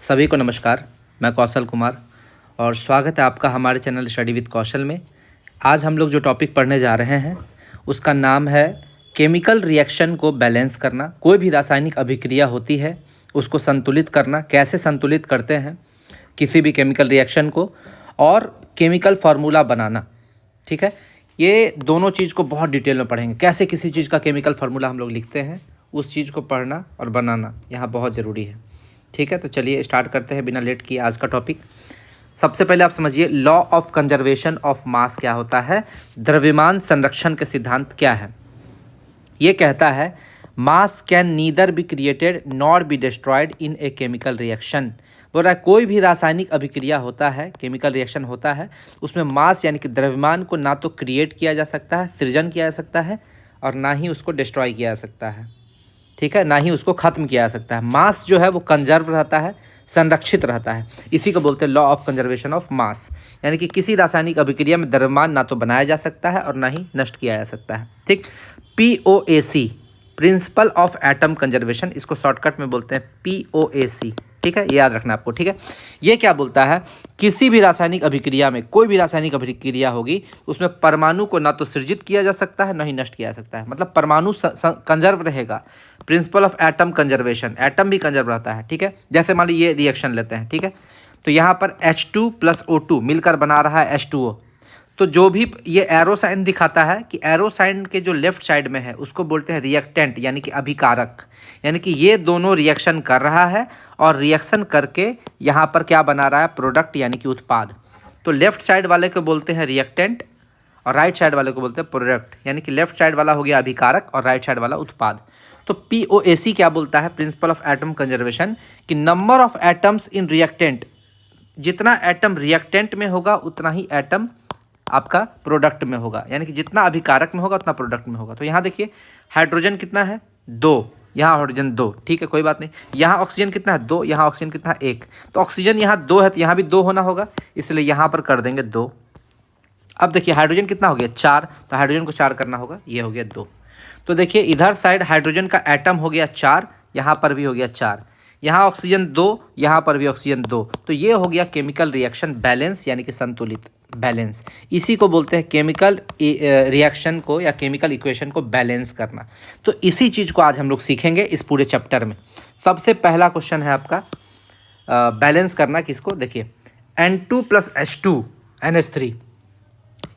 सभी को नमस्कार। मैं कौशल कुमार और स्वागत है आपका हमारे चैनल स्टडी विद कौशल में। आज हम लोग जो टॉपिक पढ़ने जा रहे हैं उसका नाम है केमिकल रिएक्शन को बैलेंस करना। कोई भी रासायनिक अभिक्रिया होती है उसको संतुलित करना, कैसे संतुलित करते हैं किसी भी केमिकल रिएक्शन को, और केमिकल फार्मूला बनाना। ठीक है, ये दोनों चीज़ को बहुत डिटेल में पढ़ेंगे। कैसे किसी चीज़ का केमिकल फार्मूला हम लोग लिखते हैं, उस चीज़ को पढ़ना और बनाना यहाँ बहुत ज़रूरी है। ठीक है, तो चलिए स्टार्ट करते हैं बिना लेट किए आज का टॉपिक। सबसे पहले आप समझिए law of conservation of mass क्या होता है। द्रव्यमान संरक्षण के सिद्धांत क्या है। ये कहता है मास can neither be created nor be destroyed in a chemical reaction. बोल रहा है कोई भी रासायनिक अभिक्रिया होता है, केमिकल रिएक्शन होता है, उसमें मास यानी कि द्रव्यमान को ना तो क्रिएट किया जा सकता है, सृजन किया जा सकता है, और ना ही उसको डिस्ट्रॉय किया जा सकता है। ठीक है, ना ही उसको ख़त्म किया जा सकता है। मास जो है वो कंजर्व रहता है, संरक्षित रहता है। इसी को बोलते हैं law of conservation of mass. यानी कि किसी रासायनिक अभिक्रिया में द्रव्यमान ना तो बनाया जा सकता है और ना ही नष्ट किया जा सकता है। ठीक, POAC principle of atom conservation, इसको शॉर्टकट में बोलते हैं POAC। ठीक है, ये याद रखना आपको। ठीक है, ये क्या बोलता है, किसी भी रासायनिक अभिक्रिया में, कोई भी रासायनिक अभिक्रिया होगी उसमें परमाणु को ना तो सृजित किया जा सकता है ना ही नष्ट किया जा सकता है। मतलब परमाणु कंजर्व रहेगा। Principle of atom conservation, atom भी कंजर्व रहता है। ठीक है, जैसे मान लीजिए ये रिएक्शन लेते हैं। ठीक है, तो यहाँ पर H2 + O2 मिलकर बना रहा है H2O। तो जो भी ये एरो साइन दिखाता है कि एरो साइन के जो लेफ्ट साइड में है उसको बोलते हैं रिएक्टेंट यानी कि अभिकारक। यानी कि ये दोनों रिएक्शन कर रहा है और रिएक्शन करके यहाँ पर क्या बना रहा है, प्रोडक्ट यानी कि उत्पाद। तो लेफ्ट साइड वाले को बोलते हैं रिएक्टेंट और राइट साइड वाले को बोलते हैं प्रोडक्ट। यानी कि लेफ्ट साइड वाला हो गया अभिकारक और राइट साइड वाला उत्पाद। तो POAC क्या बोलता है, प्रिंसिपल ऑफ एटम कंजर्वेशन, कि number of atoms in reactant, जितना एटम रिएक्टेंट में होगा उतना ही एटम आपका प्रोडक्ट में होगा। यानी कि जितना अभिकारक में होगा उतना प्रोडक्ट में होगा। तो यहाँ देखिए हाइड्रोजन कितना है, 2, यहाँ हाइड्रोजन 2। ठीक है, कोई बात नहीं। यहाँ ऑक्सीजन कितना है, 2, यहाँ ऑक्सीजन कितना है, 1। तो ऑक्सीजन यहाँ 2 है तो यहाँ भी 2 होना होगा, इसलिए यहाँ पर कर देंगे 2। अब देखिए हाइड्रोजन कितना हो गया, 4, तो हाइड्रोजन को 4 करना होगा, ये हो गया 2। तो देखिए इधर साइड हाइड्रोजन का एटम हो गया 4, यहाँ पर भी हो गया 4, यहाँ ऑक्सीजन 2, यहाँ पर भी ऑक्सीजन 2। तो ये हो गया केमिकल रिएक्शन बैलेंस यानी कि संतुलित, बैलेंस। इसी को बोलते हैं केमिकल रिएक्शन को या केमिकल इक्वेशन को बैलेंस करना। तो इसी चीज़ को आज हम लोग सीखेंगे इस पूरे चैप्टर में। सबसे पहला क्वेश्चन है आपका बैलेंस करना किसको। देखिए N2 + H2 NH3,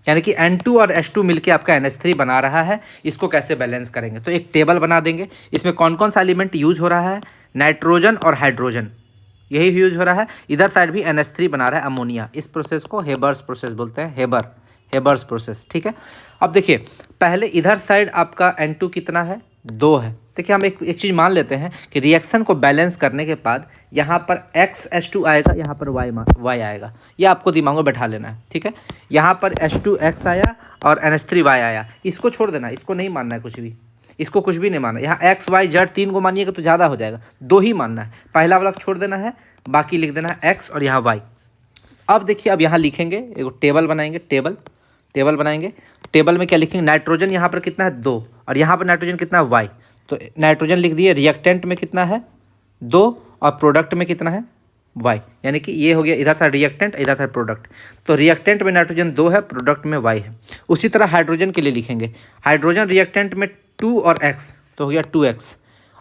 यानी कि N2 और H2 मिलके आपका NH3 बना रहा है। इसको कैसे बैलेंस करेंगे, तो एक टेबल बना देंगे। इसमें कौन कौन सा एलिमेंट यूज हो रहा है, नाइट्रोजन और हाइड्रोजन, यही यूज हो रहा है। इधर साइड भी NH3 बना रहा है अमोनिया। इस प्रोसेस को हेबर्स प्रोसेस बोलते हैं, हेबर्स प्रोसेस। ठीक है, अब देखिए पहले इधर साइड आपका N2 कितना है, 2 है। देखिए हम एक चीज़ मान लेते हैं कि रिएक्शन को बैलेंस करने के बाद यहाँ पर XH2 आएगा, यहाँ पर Y आएगा। ये आपको दिमाग में बैठा लेना है। ठीक है, यहाँ पर H2X आया और NH3Y आया। इसको छोड़ देना, इसको नहीं मानना है कुछ भी, इसको कुछ भी नहीं मानना। यहाँ X Y Z 3 को मानिएगा तो ज़्यादा हो जाएगा, 2 ही मानना है। पहला वाला छोड़ देना है, बाकी लिख देना है X और यहाँ Y। अब देखिए अब यहाँ लिखेंगे, एक टेबल बनाएंगे, टेबल बनाएंगे। टेबल में क्या लिखेंगे, नाइट्रोजन यहाँ पर कितना है, 2, और यहाँ पर नाइट्रोजन कितना है, Y। तो नाइट्रोजन लिख दिए, रिएक्टेंट में कितना है, 2, और प्रोडक्ट में कितना है, Y। यानी कि ये हो गया इधर था रिएक्टेंट, इधर था प्रोडक्ट। तो रिएक्टेंट में नाइट्रोजन 2 है, प्रोडक्ट में Y है। उसी तरह हाइड्रोजन के लिए लिखेंगे, हाइड्रोजन रिएक्टेंट में 2 और X, तो हो गया 2X,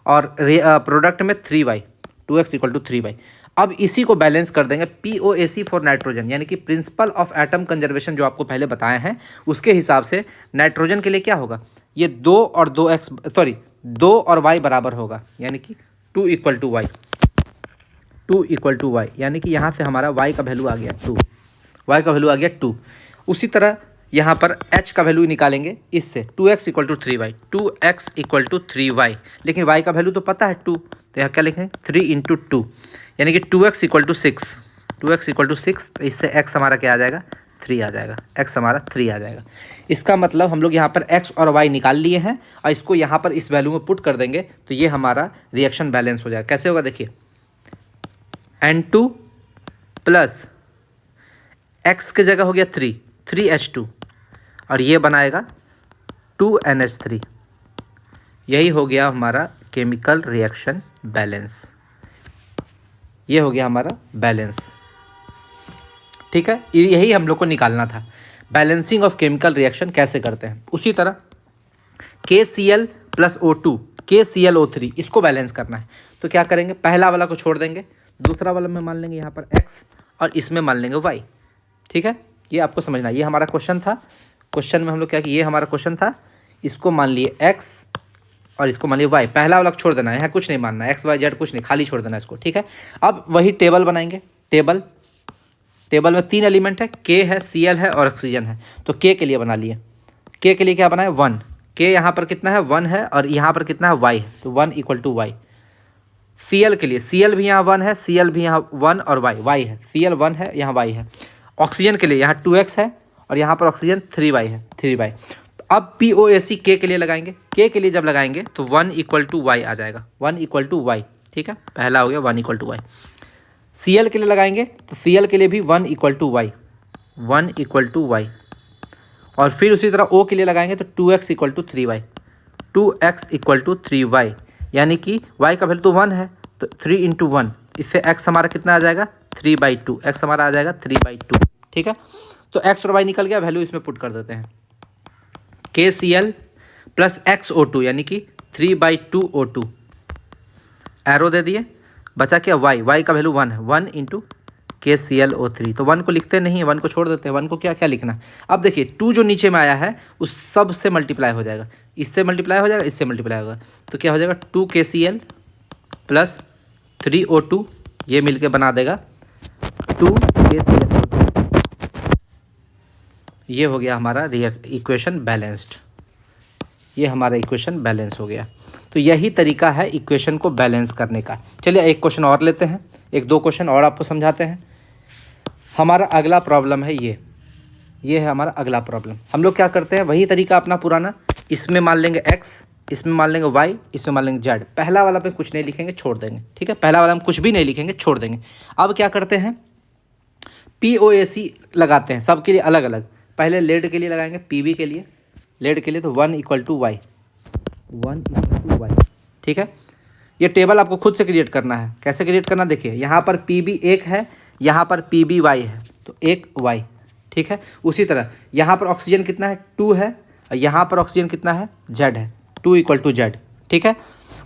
और प्रोडक्ट में 3Y, 2X = 3Y। अब इसी को बैलेंस कर देंगे POAC फॉर नाइट्रोजन, यानी कि प्रिंसिपल ऑफ एटम कंजर्वेशन जो आपको पहले बताए हैं उसके हिसाब से नाइट्रोजन के लिए क्या होगा, ये 2 और 2 और Y बराबर होगा, यानी कि 2 = Y, 2 = Y। यानी कि यहाँ से हमारा Y का वैल्यू आ गया 2, Y का वैल्यू आ गया 2। उसी तरह यहाँ पर H का वैल्यू निकालेंगे इससे, 2X = 3Y, 2X = 3Y। लेकिन Y का वैल्यू तो पता है 2, तो यहाँ क्या लिखेंगे 3 × 2, यानी कि 2X = 6, 2X = 6। तो इससे X हमारा क्या आ जाएगा, 3 आ जाएगा, X हमारा 3 आ जाएगा। इसका मतलब हम लोग यहाँ पर X और Y निकाल लिए हैं और इसको यहाँ पर इस वैल्यू में पुट कर देंगे तो ये हमारा रिएक्शन बैलेंस हो जाएगा। कैसे होगा देखिए, N2 + X की जगह हो गया 3H2, और ये बनाएगा 2NH3। यही हो गया हमारा केमिकल रिएक्शन बैलेंस। ये हो गया हमारा बैलेंस। ठीक है, यही हम लोग को निकालना था, बैलेंसिंग ऑफ केमिकल रिएक्शन कैसे करते हैं। उसी तरह KCl प्लस O2 KClO3 इसको बैलेंस करना है। तो क्या करेंगे, पहला वाला को छोड़ देंगे, दूसरा वाला में मान लेंगे यहाँ पर X और इसमें मान लेंगे Y। ठीक है, ये आपको समझना है। ये हमारा क्वेश्चन था, क्वेश्चन में हम लोग क्या कि ये हमारा क्वेश्चन था, इसको मान लिए X और इसको मान लिए Y। पहला वाला को छोड़ देना है, यहाँ कुछ नहीं मानना, X Y Z कुछ नहीं, खाली छोड़ देना इसको। ठीक है, अब वही टेबल बनाएंगे। टेबल में 3 एलिमेंट है, K है, Cl है और ऑक्सीजन है। तो K के लिए बना लिए, K के लिए क्या बनाए 1, K यहाँ पर कितना है 1 है और यहाँ पर कितना है Y है, तो 1 = Y। Cl के लिए, Cl भी यहाँ 1 है, Cl भी यहाँ 1 और Y है, Cl 1 है, यहाँ Y है। ऑक्सीजन के लिए यहाँ 2X है और यहाँ पर ऑक्सीजन 3Y है, 3Y। तो अब POAC K के लिए लगाएंगे, K के लिए जब लगाएंगे तो 1 = Y आ जाएगा, 1 = Y। ठीक है, पहला हो गया 1 = Y। Cl के लिए लगाएंगे तो Cl के लिए भी 1 = Y, 1 = Y। और फिर उसी तरह O के लिए लगाएंगे तो 2X = 3Y, 2X = 3Y। यानी कि Y का वैल्यू तो 1 है, तो 3 × 1, इससे X हमारा कितना आ जाएगा 3/2, X हमारा आ जाएगा 3/2। ठीक है, तो X और Y निकल गया, वैल्यू इसमें पुट कर देते हैं। KCl प्लस XO2 यानी कि 3/2 O2, एरो दे दिए, बचा क्या Y का वैल्यू 1 है, 1 × KClO3। तो 1 को लिखते नहीं है, 1 को छोड़ देते हैं। 1 को क्या क्या लिखना, अब देखिए 2 जो नीचे में आया है उस सब से मल्टीप्लाई हो जाएगा, इससे मल्टीप्लाई हो जाएगा, इससे मल्टीप्लाई होगा, तो क्या हो जाएगा 2 KCl प्लस 3 O2, ये मिलके बना देगा 2 KClO3। ये हो गया हमारा इक्वेशन बैलेंस्ड, ये हमारा इक्वेशन बैलेंस हो गया। तो यही तरीका है इक्वेशन को बैलेंस करने का। चलिए एक क्वेश्चन और लेते हैं, 1-2 क्वेश्चन और आपको समझाते हैं। हमारा अगला प्रॉब्लम है ये है हमारा अगला प्रॉब्लम। हम लोग क्या करते हैं, वही तरीका अपना पुराना, इसमें मान लेंगे X, इसमें मान लेंगे Y, इसमें मान लेंगे Z। पहला वाला पे कुछ नहीं लिखेंगे, छोड़ देंगे। ठीक है, पहला वाला हम कुछ भी नहीं लिखेंगे, छोड़ देंगे। अब क्या करते हैं, POAC लगाते हैं सबके लिए अलग अलग। पहले लेड के लिए लगाएंगे, PB के लिए, लेड के लिए तो 1 = Y, 1 = Y। ठीक है, ये टेबल आपको खुद से क्रिएट करना है। कैसे क्रिएट करना, देखिए यहाँ पर PB 1 है, यहाँ पर PBY है, तो 1 Y। ठीक है, उसी तरह यहाँ पर ऑक्सीजन कितना है 2 है, और यहाँ पर ऑक्सीजन कितना है Z है, 2 = Z। ठीक है,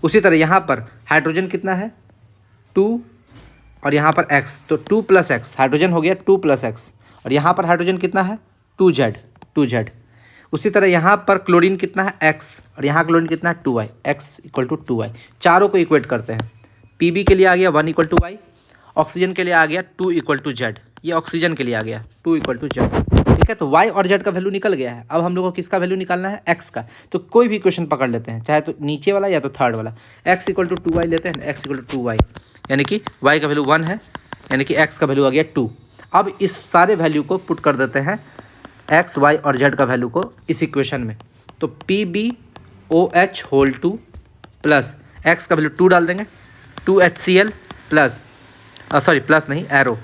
उसी तरह यहाँ पर हाइड्रोजन कितना है 2 और यहाँ पर X, तो 2 + X, हाइड्रोजन हो गया 2 + X, और यहाँ पर हाइड्रोजन कितना है 2Z। उसी तरह यहाँ पर क्लोरीन कितना है X और यहाँ क्लोरीन कितना है 2Y, X = 2Y। चारों को इक्वेट करते हैं। PB के लिए आ गया 1 = Y, ऑक्सीजन के लिए आ गया 2 = Z, ये ऑक्सीजन के लिए आ गया 2 = Z। ठीक है, तो Y और Z का वैल्यू निकल गया है। अब हम लोग को किसका वैल्यू निकालना है, X का। तो कोई भी इक्वेशन पकड़ लेते हैं, चाहे तो नीचे वाला या तो थर्ड वाला। X = 2Y लेते हैं, X = 2Y, यानी कि Y का वैल्यू 1 है, यानी कि X का वैल्यू आ गया 2। अब इस सारे वैल्यू को पुट कर देते हैं X, Y और Z का वैल्यू को इस इक्वेशन में। तो PbOH2 प्लस X का वैल्यू 2 डाल देंगे, 2HCl प्लस प्लस नहीं एरो,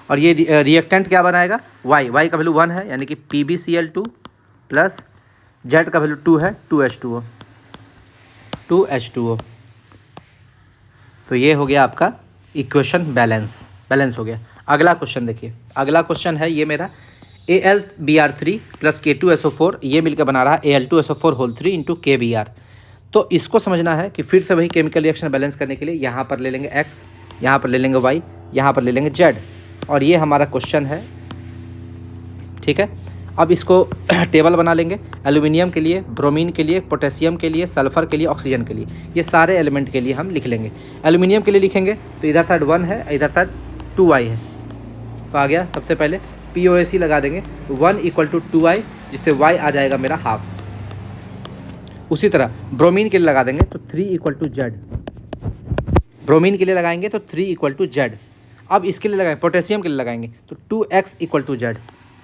और ये रिएक्टेंट क्या बनाएगा Y का वैल्यू 1 है, यानी कि PbCl2 प्लस Z का वैल्यू 2 है, 2H2O। तो ये हो गया आपका इक्वेशन बैलेंस हो गया। अगला क्वेश्चन देखिए, अगला क्वेश्चन है ये मेरा AlBr3 प्लस K2SO4, ये मिलकर बना रहा है Al2SO4 × KBr। तो इसको समझना है कि फिर से वही केमिकल रिएक्शन बैलेंस करने के लिए यहाँ पर ले लेंगे X, यहाँ पर ले लेंगे Y, यहाँ पर ले लेंगे Z, और ये हमारा क्वेश्चन है। ठीक है, अब इसको टेबल बना लेंगे, एल्यूमिनियम के लिए, ब्रोमीन के लिए, पोटेशियम के लिए, सल्फर के लिए, ऑक्सीजन के लिए, ये सारे एलिमेंट के लिए हम लिख लेंगे। एल्यूमिनियम के लिए लिखेंगे तो इधर साइड 1 है, इधर साइड 2Y है, तो आ गया। सबसे पहले POAC लगा देंगे, 1 = 2Y, जिससे Y आ जाएगा मेरा हाफ। उसी तरह ब्रोमीन के लिए लगा देंगे तो 3 = Z, ब्रोमीन के लिए लगाएंगे तो 3 = Z। अब इसके लिए लगाएंगे, पोटेशियम के लिए लगाएंगे तो 2X = Z,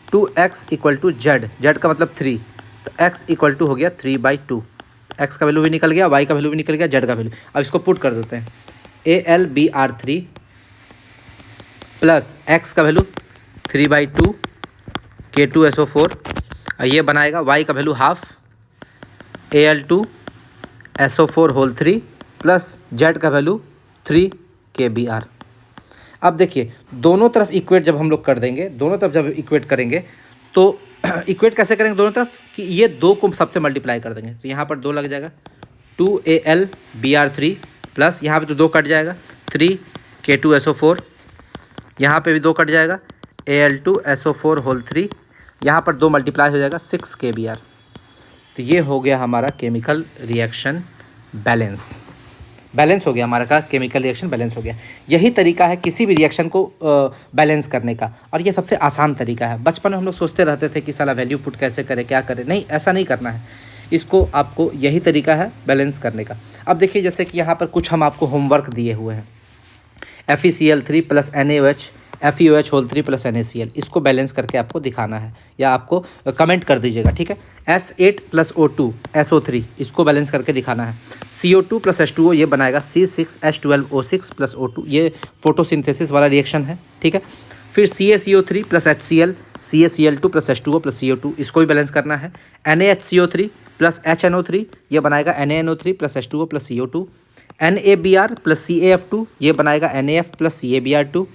2X = Z, Z का मतलब 3, तो X = हो गया 3/2। X का वैल्यू भी निकल गया, Y का वैल्यू भी निकल गया, Z का वैल्यू। अब इसको पुट कर देते हैं, AlBr3 प्लस X का वैल्यू 3/2 K2SO4, और ये बनाएगा Y का value half Al2SO4 plus Z का वैल्यू 3 KBr। अब देखिए दोनों तरफ इक्वेट जब हम लोग कर देंगे, दोनों तरफ जब इक्वेट करेंगे तो इक्वेट कैसे करेंगे दोनों तरफ कि ये 2 को सबसे मल्टीप्लाई कर देंगे, तो यहाँ पर 2 लग जाएगा 2AlBr3 प्लस यहाँ पे तो 2 कट जाएगा 3K2SO4, यहाँ पे भी 2 कट जाएगा Al2SO4 होल 3, यहाँ पर 2 मल्टीप्लाई हो जाएगा 6Kbr। तो ये हो गया हमारा केमिकल रिएक्शन बैलेंस हो गया हमारा का केमिकल रिएक्शन बैलेंस हो गया। यही तरीका है किसी भी रिएक्शन को बैलेंस करने का, और ये सबसे आसान तरीका है। बचपन में हम लोग सोचते रहते थे कि साला वैल्यू पुट कैसे करें, क्या करें, नहीं ऐसा नहीं करना है, इसको आपको यही तरीका है बैलेंस करने का। अब देखिए जैसे कि यहाँ पर कुछ हम आपको होमवर्क दिए हुए हैं, FeCl3 plus NaOH FeOH whole 3 plus NaCl, इसको बैलेंस करके आपको दिखाना है या आपको कमेंट कर दीजिएगा, ठीक है। S8 प्लस O2 SO3, इसको बैलेंस करके दिखाना है। CO2 प्लस H2O ये बनाएगा C6H12O6 प्लस O2, ये फोटोसिंथेसिस वाला रिएक्शन है, ठीक है। फिर CaCO3 plus HCl CaCl2 plus H2O plus CO2, इसको भी बैलेंस करना है। NaHCO3 प्लस HNO3 ये बनाएगा NaNO3 plus H2O plus CO2। NaBr plus CaF2 ये बनाएगा NaF प्लस CaBr2।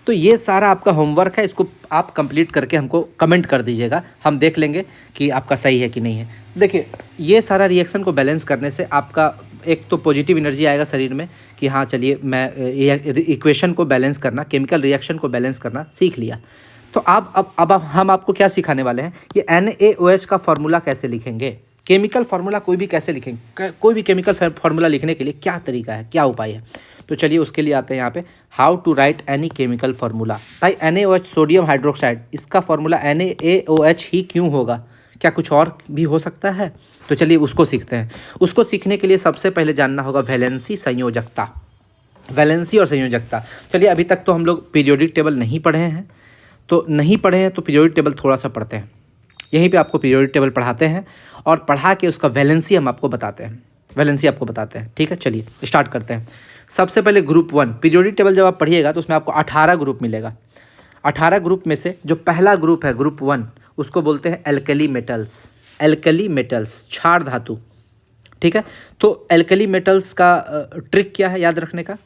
तो ये सारा आपका होमवर्क है, इसको आप कंप्लीट करके हमको कमेंट कर दीजिएगा, हम देख लेंगे कि आपका सही है कि नहीं है। देखिए ये सारा रिएक्शन को बैलेंस करने से आपका एक तो पॉजिटिव एनर्जी आएगा शरीर में कि हाँ चलिए मैं इक्वेशन को बैलेंस करना, केमिकल रिएक्शन को बैलेंस करना सीख लिया। तो अब हम आपको क्या सिखाने वाले हैं कि NaOH का फार्मूला कैसे लिखेंगे, केमिकल फार्मूला कोई भी कैसे लिखेंगे, कोई भी केमिकल फार्मूला लिखने के लिए क्या तरीका है, क्या उपाय है। तो चलिए उसके लिए आते हैं यहाँ पे, how to write any chemical formula. भाई NaOH सोडियम हाइड्रोक्साइड, इसका फार्मूला NaOH ही क्यों होगा, क्या कुछ और भी हो सकता है। तो चलिए उसको सीखते हैं। उसको सीखने के लिए सबसे पहले जानना होगा वैलेंसी संयोजकता, वैलेंसी और संयोजकता। चलिए अभी तक तो हम लोग पीरियोडिक टेबल नहीं पढ़े हैं, तो पीरियोडिक टेबल थोड़ा सा पढ़ते हैं। यहीं पे आपको पीरियोडिक टेबल पढ़ाते हैं और पढ़ा के उसका वैलेंसी हम आपको बताते हैं, वैलेंसी आपको बताते हैं, ठीक है। चलिए स्टार्ट करते हैं। सबसे पहले ग्रुप 1, पीरियोडिक टेबल जब आप पढ़िएगा तो उसमें आपको 18 ग्रुप मिलेगा। 18 ग्रुप में से जो पहला ग्रुप है ग्रुप 1, उसको बोलते हैं एल्कली मेटल्स, एल्कली मेटल्स क्षार धातु, ठीक है। तो एल्कली मेटल्स का ट्रिक क्या है याद रखने का,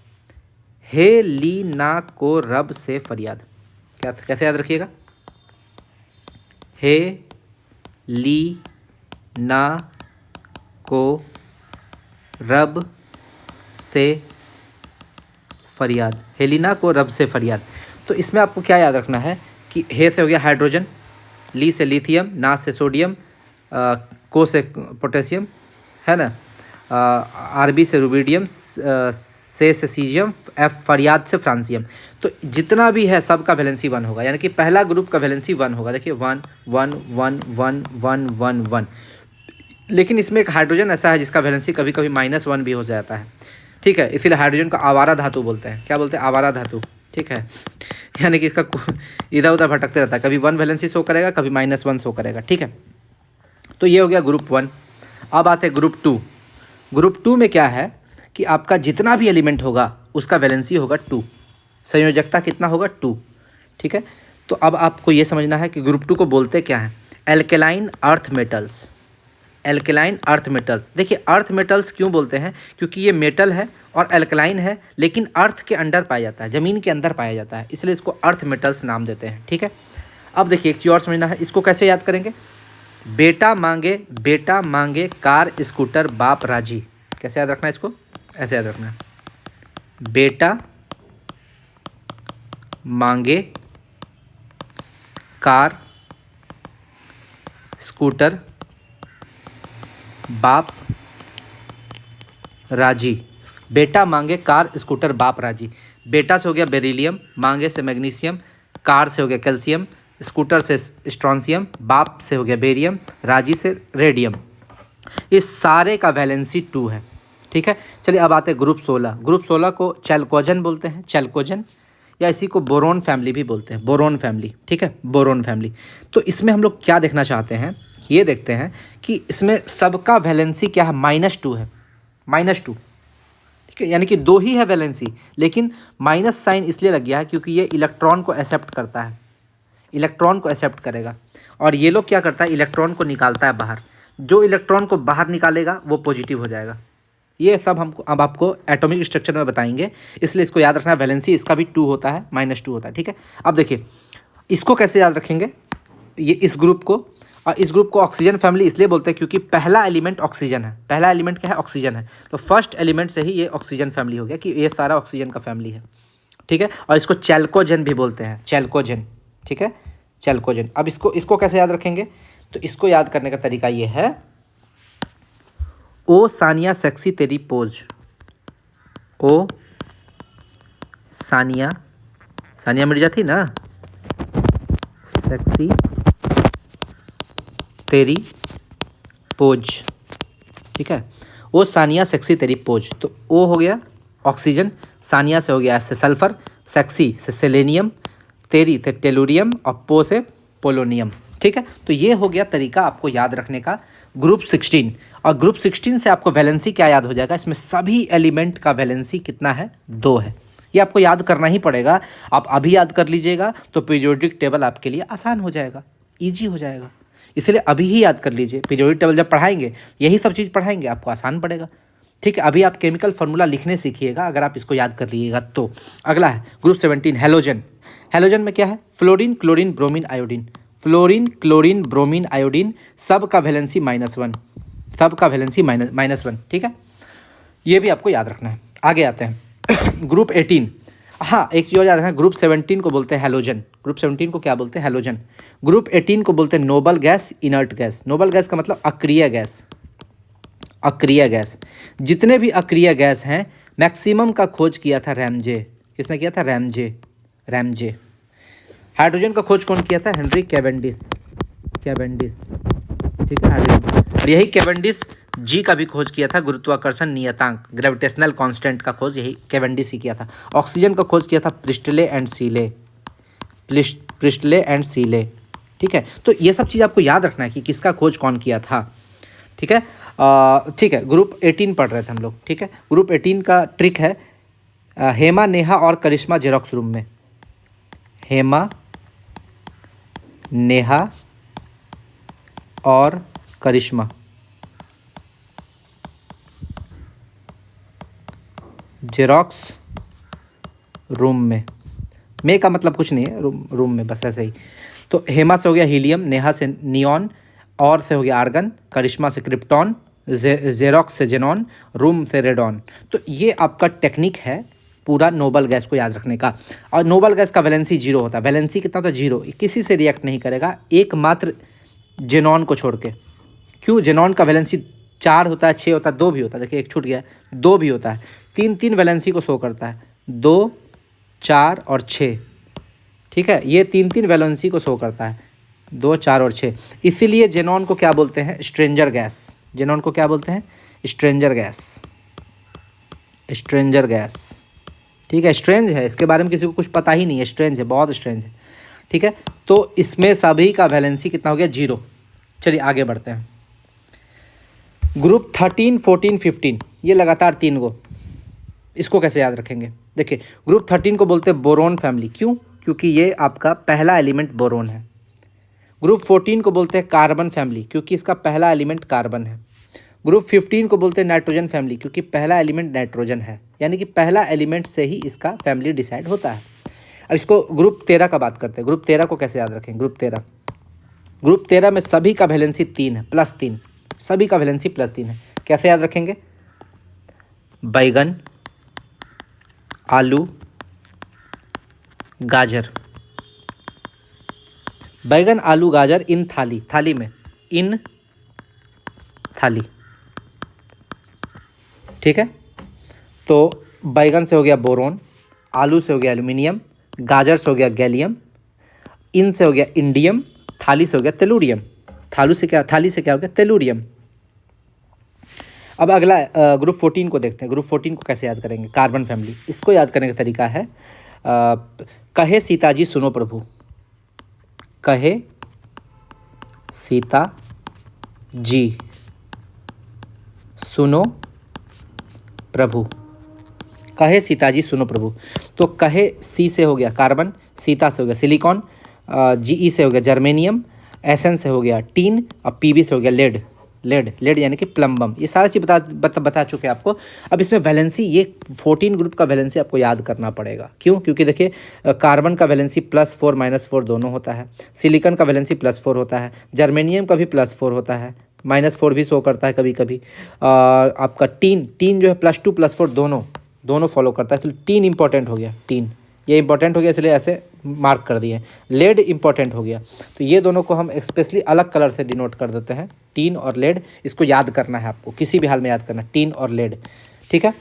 हे ली ना को रब से फरियाद, क्या कैसे याद रखिएगा, हे ली ना को रब से फरियाद, हेलिना को रब से फरियाद। तो इसमें आपको क्या याद रखना है कि हे से हो गया हाइड्रोजन, ली से लिथियम, ना से सोडियम, को से पोटेशियम, है ना, आरबी से रुबिडियम, से सीजियम, एफ फरियाद से फ्रांसियम। तो जितना भी है सबका वैलेंसी 1 होगा, यानी कि पहला ग्रुप का वैलेंसी 1 होगा। देखिए 1 1 1 1 1 1 1। लेकिन इसमें एक हाइड्रोजन ऐसा है जिसका वैलेंसी कभी कभी -1 भी हो जाता है, ठीक है। इसीलिए हाइड्रोजन को आवारा धातु बोलते हैं। क्या बोलते हैं, आवारा धातु, ठीक है। यानी कि इसका इधर उधर भटकते रहता है, कभी 1 वैलेंसी शो करेगा, कभी -1 शो करेगा, ठीक है। तो ये हो गया ग्रुप 1। अब आते हैं ग्रुप 2। ग्रुप 2 में क्या है कि आपका जितना भी एलिमेंट होगा उसका वैलेंसी होगा 2, संयोजकता कितना होगा 2, ठीक है। तो अब आपको ये समझना है कि ग्रुप 2 को बोलते क्या है, alkaline earth metals, alkaline earth metals. देखिए अर्थ मेटल्स क्यों बोलते हैं, क्योंकि ये मेटल है और एल्केलाइन है, लेकिन अर्थ के अंदर पाया जाता है, ज़मीन के अंदर पाया जाता है, इसलिए इसको अर्थ मेटल्स नाम देते हैं, ठीक है। अब देखिए एक चीज़ और समझना है, इसको कैसे याद करेंगे, बेटा मांगे कार स्कूटर बाप राजी, कैसे याद रखना है इसको, ऐसे याद रखना है, बेटा मांगे कार स्कूटर बाप राजी, बेटा मांगे कार स्कूटर बाप राजी। बेटा से हो गया बेरिलियम, मांगे से मैग्नीशियम, कार से हो गया कैल्शियम, स्कूटर से स्ट्रॉन्सियम, बाप से हो गया बेरियम, राजी से रेडियम। इस सारे का वैलेंसी 2 है, ठीक है। चलिए अब आते हैं ग्रुप 16। ग्रुप 16 को चैल्कोजन बोलते हैं, चैल्कोजन, या इसी को बोरोन फैमिली भी बोलते हैं, बोरोन फैमिली, ठीक है, बोरोन फैमिली। तो इसमें हम लोग क्या देखना चाहते हैं, ये देखते हैं कि इसमें सबका वैलेंसी क्या है, -2 है, -2, ठीक है। यानी कि 2 ही है वैलेंसी, लेकिन माइनस साइन इसलिए लग गया है क्योंकि ये इलेक्ट्रॉन को एक्सेप्ट करता है, इलेक्ट्रॉन को एक्सेप्ट करेगा, और ये लोग क्या करता है, इलेक्ट्रॉन को निकालता है बाहर। जो इलेक्ट्रॉन को बाहर निकालेगा वो पॉजिटिव हो जाएगा, ये सब हमको अब आपको एटॉमिक स्ट्रक्चर में बताएंगे, इसलिए इसको याद रखना। वैलेंसी इसका भी 2 होता है, -2 होता है, ठीक है। अब देखिए इसको कैसे याद रखेंगे, ये इस ग्रुप को, और इस ग्रुप को ऑक्सीजन फैमिली इसलिए बोलते हैं क्योंकि पहला एलिमेंट ऑक्सीजन है। पहला एलिमेंट क्या है, ऑक्सीजन है। तो फर्स्ट एलिमेंट से ही ये ऑक्सीजन फैमिली हो गया कि ये सारा ऑक्सीजन का फैमिली है, ठीक है। और इसको चैल्कोजेन भी बोलते हैं, चैल्कोजेन, ठीक है, चैल्कोजेन। अब इसको कैसे याद रखेंगे, तो इसको याद करने का तरीका ये है, ओ सानिया सेक्सी तेरी पोज, ओ सानिया, सानिया मिर्जा थी ना, सेक्सी तेरी पोज, ठीक है। ओ सानिया सेक्सी तेरी पोज, तो ओ हो गया ऑक्सीजन, सानिया से हो गया एस से सल्फर, सेक्सी से सेलेनियम, तेरी से टेलुरियम और पो से पोलोनियम, ठीक है। तो ये हो गया तरीका आपको याद रखने का ग्रुप 16। और ग्रुप 16 से आपको वैलेंसी क्या याद हो जाएगा, इसमें सभी एलिमेंट का वैलेंसी कितना है, 2 है। ये आपको याद करना ही पड़ेगा। आप अभी याद कर लीजिएगा तो पीरियोडिक टेबल आपके लिए आसान हो जाएगा, ईजी हो जाएगा। इसलिए अभी ही याद कर लीजिए, पीरियोडिक टेबल जब पढ़ाएंगे यही सब चीज़ पढ़ाएंगे, आपको आसान पड़ेगा, ठीक है। अभी आप केमिकल फार्मूला लिखने सीखिएगा अगर आप इसको याद कर लीजिएगा तो। अगला है ग्रुप 17 हेलोजन। हेलोजन में क्या है, fluorine, chlorine, bromine, iodine. Fluorine, chlorine, bromine, iodine, सब का वैलेंसी -1, सब का वैलेंसी -1, ठीक है। ये भी आपको याद रखना है। आगे आते हैं ग्रुप 18। हाँ, एक चीज़ और याद रखना, ग्रुप 17 को बोलते हैं हेलोजन। ग्रुप 17 को क्या बोलते हैं, हेलोजन। ग्रुप 18 को बोलते हैं noble gas, inert gas. Noble gas का मतलब अक्रिय गैस, अक्रिय गैस। जितने भी अक्रिय गैस हैं मैक्सिमम का खोज किया था रैमजे। किसने किया था, रैमजे। हाइड्रोजन का खोज कौन किया था, हेनरी कैवेंडिश, ठीक है, हाइड्रोजन। और यही कैवेंडिश जी का भी खोज किया था, गुरुत्वाकर्षण नियतांक, ग्रेविटेशनल कांस्टेंट का खोज यही कैवेंडिश ही किया था। ऑक्सीजन का खोज किया था प्रिस्टले एंड सीले, ठीक है। तो ये सब चीज़ आपको याद रखना है कि किसका खोज कौन किया था, ठीक है। ठीक है, ग्रुप 18 पढ़ रहे थे हम लोग, ठीक है। ग्रुप 18 का ट्रिक है हेमा, नेहा और करिश्मा जेरोक्स रूम में। हेमा, नेहा और करिश्मा जेरोक्स रूम में का मतलब कुछ नहीं है, रूम में, बस ऐसे ही। तो हेमा से हो गया हीलियम, नेहा से नियॉन, और से हो गया आर्गन, करिश्मा से क्रिप्टॉन, जेरोक्स से जेनॉन, रूम से रेडॉन। तो ये आपका टेक्निक है पूरा नोबल गैस को याद रखने का। और नोबल गैस का वैलेंसी 0 होता है। वैलेंसी कितना होता है, 0, किसी से रिएक्ट नहीं करेगा एकमात्र जेनॉन को छोड़ के। क्यों, जेनॉन का वैलेंसी 4 होता है, 6 होता है, 2 भी होता है, देखिए एक छूट गया, 2 भी होता है। 3 वैलेंसी को शो करता है, 2, 4 और 6, ठीक है। ये 3 वैलेंसी को शो करता है, 2, 4 और 6। इसीलिए जेनॉन को क्या बोलते हैं, स्ट्रेंजर गैस। जेनॉन को क्या बोलते हैं, स्ट्रेंजर गैस, ठीक है। स्ट्रेंज है, इसके बारे में किसी को कुछ पता ही नहीं है, स्ट्रेंज है, बहुत स्ट्रेंज है, ठीक है। तो इसमें सभी का वैलेंसी कितना हो गया, 0। चलिए आगे बढ़ते हैं। ग्रुप 13, 14, 15, ये लगातार 3 गो। इसको कैसे याद रखेंगे, देखिए ग्रुप 13 को बोलते हैं बोरोन फैमिली। क्यों, क्योंकि ये आपका पहला एलिमेंट बोरोन है। ग्रुप 14 को बोलते हैं कार्बन फैमिली, क्योंकि इसका पहला एलिमेंट कार्बन है। ग्रुप 15 को बोलते हैं नाइट्रोजन फैमिली, क्योंकि पहला एलिमेंट नाइट्रोजन है, यानी कि पहला एलिमेंट से ही इसका फैमिली डिसाइड होता है। अब इसको ग्रुप 13 का बात करते हैं। ग्रुप 13 को कैसे याद रखें, ग्रुप 13 में सभी का वैलेंसी 3 है, +3, सभी का वैलेंसी +3 है। कैसे याद रखेंगे, बैगन, आलू, गाजर, बैगन, आलू, गाजर इन थाली में, इन थाली, ठीक है। तो बैगन से हो गया बोरोन, आलू से हो गया एल्यूमिनियम, गाजर से हो गया गैलियम, इन से हो गया इंडियम, थाली से हो गया तेलुरियम। थाली से क्या हो गया, तेलुरियम। अब अगला ग्रुप 14 को देखते हैं। ग्रुप 14 को कैसे याद करेंगे, कार्बन फैमिली। इसको याद करने का तरीका है कहे सीता जी सुनो प्रभु, कहे सीता जी सुनो प्रभु, कहे सीता जी सुनो प्रभु। तो कहे सी से हो गया कार्बन, सीता से हो गया सिलिकॉन, जीई से हो गया जर्मेनियम, एसएन से हो गया टीन और पीबी से हो गया लेड, लेड, लेड यानी कि प्लम्बम, ये सारा चीज़ बता चुके हैं आपको। अब इसमें वैलेंसी, ये 14 ग्रुप का वैलेंसी आपको याद करना पड़ेगा। क्यों? क्योंकि देखिए कार्बन का वैलेंसी +4 -4 दोनों होता है, सिलिकॉन का वैलेंसी +4 होता है, जर्मेनियम का भी +4 होता है, -4 भी शो करता है कभी कभी। और आपका टीन जो है +2 +4 दोनों फॉलो करता है। तो टीन इंपॉर्टेंट हो गया, टीन ये इंपॉर्टेंट हो गया, इसलिए ऐसे मार्क कर दिए। लेड इंपॉर्टेंट हो गया, तो ये दोनों को हम स्पेशली अलग कलर से डिनोट कर देते हैं, टीन और लेड। इसको याद करना है आपको, किसी भी हाल में याद करना, टीन और लेड, ठीक है,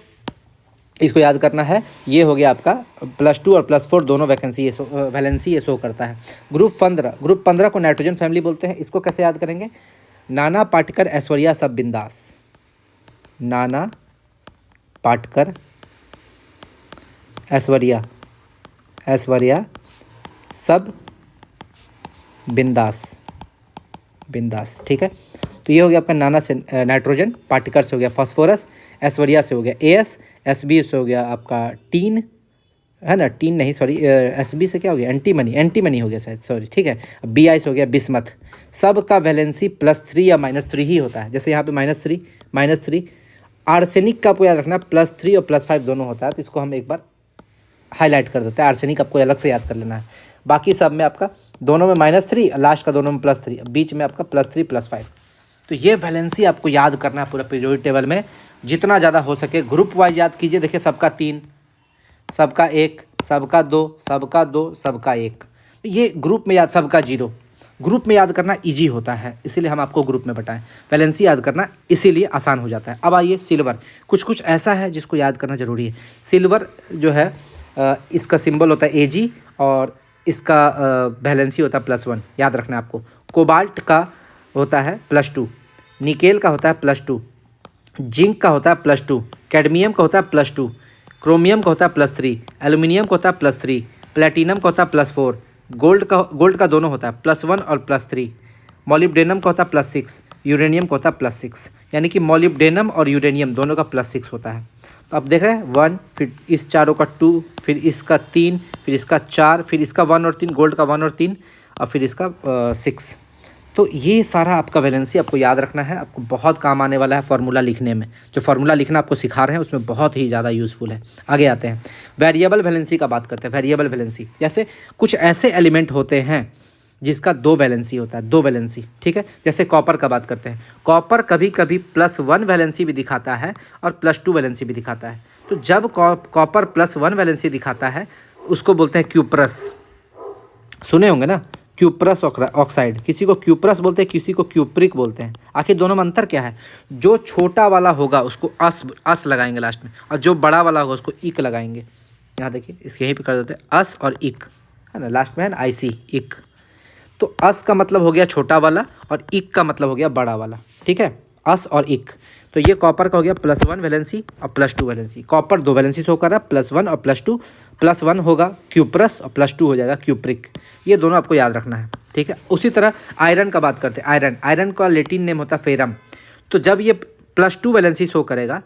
इसको याद करना है। ये हो गया आपका +2 और +4 दोनों वैलेंसी ये शो करता है। ग्रुप 15 को नाइट्रोजन फैमिली बोलते हैं। इसको कैसे याद करेंगे? नाना पाटेकर ऐश्वर्या सब बिंदास, नाना पाटेकर ऐश्वर्या सब बिंदास, ठीक है। तो ये हो गया आपका नाना से नाइट्रोजन, पार्टिकल से हो गया फॉस्फोरस, ऐश्वर्या से हो गया एस, एसबी से हो गया आपका टीन, है ना, टीन नहीं सॉरी, एसबी से क्या हो गया, एंटीमनी हो गया शायद, सॉरी, ठीक है। बीआई से हो गया बिस्मथ। सब का वैलेंसी +3 या -3 ही होता है। जैसे यहाँ पे -3। आर्सेनिक का आपको याद रखना +3 और +5 दोनों होता है, तो इसको हम एक बार हाईलाइट कर देते हैं। आर्सेनिक आपको अलग से याद कर लेना है। बाकी सब में आपका दोनों में -3, लास्ट का दोनों में +3, बीच में आपका +3 +5। तो ये वैलेंसी आपको याद करना है पूरा पीरियोडिक टेबल में, जितना ज़्यादा हो सके। ग्रुप वाइज याद कीजिए। देखिए सबका 3, सबका 1, सबका 2, सबका 2, सबका 1। तो ये ग्रुप में याद, सबका 0 ग्रुप में याद करना इजी होता है, इसीलिए हम आपको ग्रुप में बताएं। वैलेंसी याद करना इसीलिए आसान हो जाता है। अब आइए सिल्वर, कुछ ऐसा है जिसको याद करना ज़रूरी है। सिल्वर जो है इसका सिंबल होता है Ag और इसका वैलेंसी होता है +1, याद रखना है आपको। कोबाल्ट का होता है +2, निकेल का होता है +2, जिंक का होता है +2, कैडमियम का होता है +2, क्रोमियम का होता है +3, एल्यूमिनियम का होता है +3, प्लेटिनम का होता है +4, गोल्ड का दोनों होता है +1 और +3, मॉलिब्डेनम का होता है +6, यूरेनियम का होता है +6, यानी कि मॉलिब्डेनम और यूरेनियम दोनों का +6 होता है। तो अब देख रहे हैं 1, फिर इस चारों का 2, फिर इसका 3, फिर इसका 4, फिर इसका 1 और 3, गोल्ड का 1 और 3, और फिर इसका 6। तो ये सारा आपका वैलेंसी आपको याद रखना है, आपको बहुत काम आने वाला है फार्मूला लिखने में। जो फार्मूला लिखना आपको सिखा रहे हैं उसमें बहुत ही ज़्यादा यूज़फुल है। आगे आते हैं, वेरिएबल वैलेंसी का बात करते हैं। वेरिएबल वैलेंसी जैसे कुछ ऐसे एलिमेंट होते हैं जिसका 2 वैलेंसी होता है, 2 वैलेंसी, ठीक है। जैसे कॉपर का बात करते हैं, कॉपर कभी कभी +1 वैलेंसी भी दिखाता है और +2 वैलेंसी भी दिखाता है। तो जब कॉपर +1 वैलेंसी दिखाता है उसको बोलते हैं क्यूप्रस, सुने होंगे ना, क्यूप्रस ऑक्साइड। किसी को क्यूप्रस बोलते हैं, किसी को क्यूप्रिक बोलते हैं। आखिर दोनों में अंतर क्या है? जो छोटा वाला होगा उसको अस लगाएंगे लास्ट में, और जो बड़ा वाला होगा उसको इक लगाएंगे। यहाँ देखिए इसके यहीं पे कर देते हैं अस और इक, है ना, लास्ट में है ना IC, इक। तो अस का मतलब हो गया छोटा वाला और इक का मतलब हो गया बड़ा वाला, ठीक है, अस और इक। तो ये कॉपर का हो गया +1 वैलेंसी और +2 वैलेंसी। कॉपर 2 वैलेंसी शो कर रहा है, +1 और +2। +1 होगा क्यूप्रस और +2 हो जाएगा क्यूप्रिक। ये दोनों आपको याद रखना है, ठीक है। उसी तरह आयरन का बात करते हैं। आयरन का लैटिन नेम होता है फेरम। तो जब ये +2 वैलेंसी शो करेगा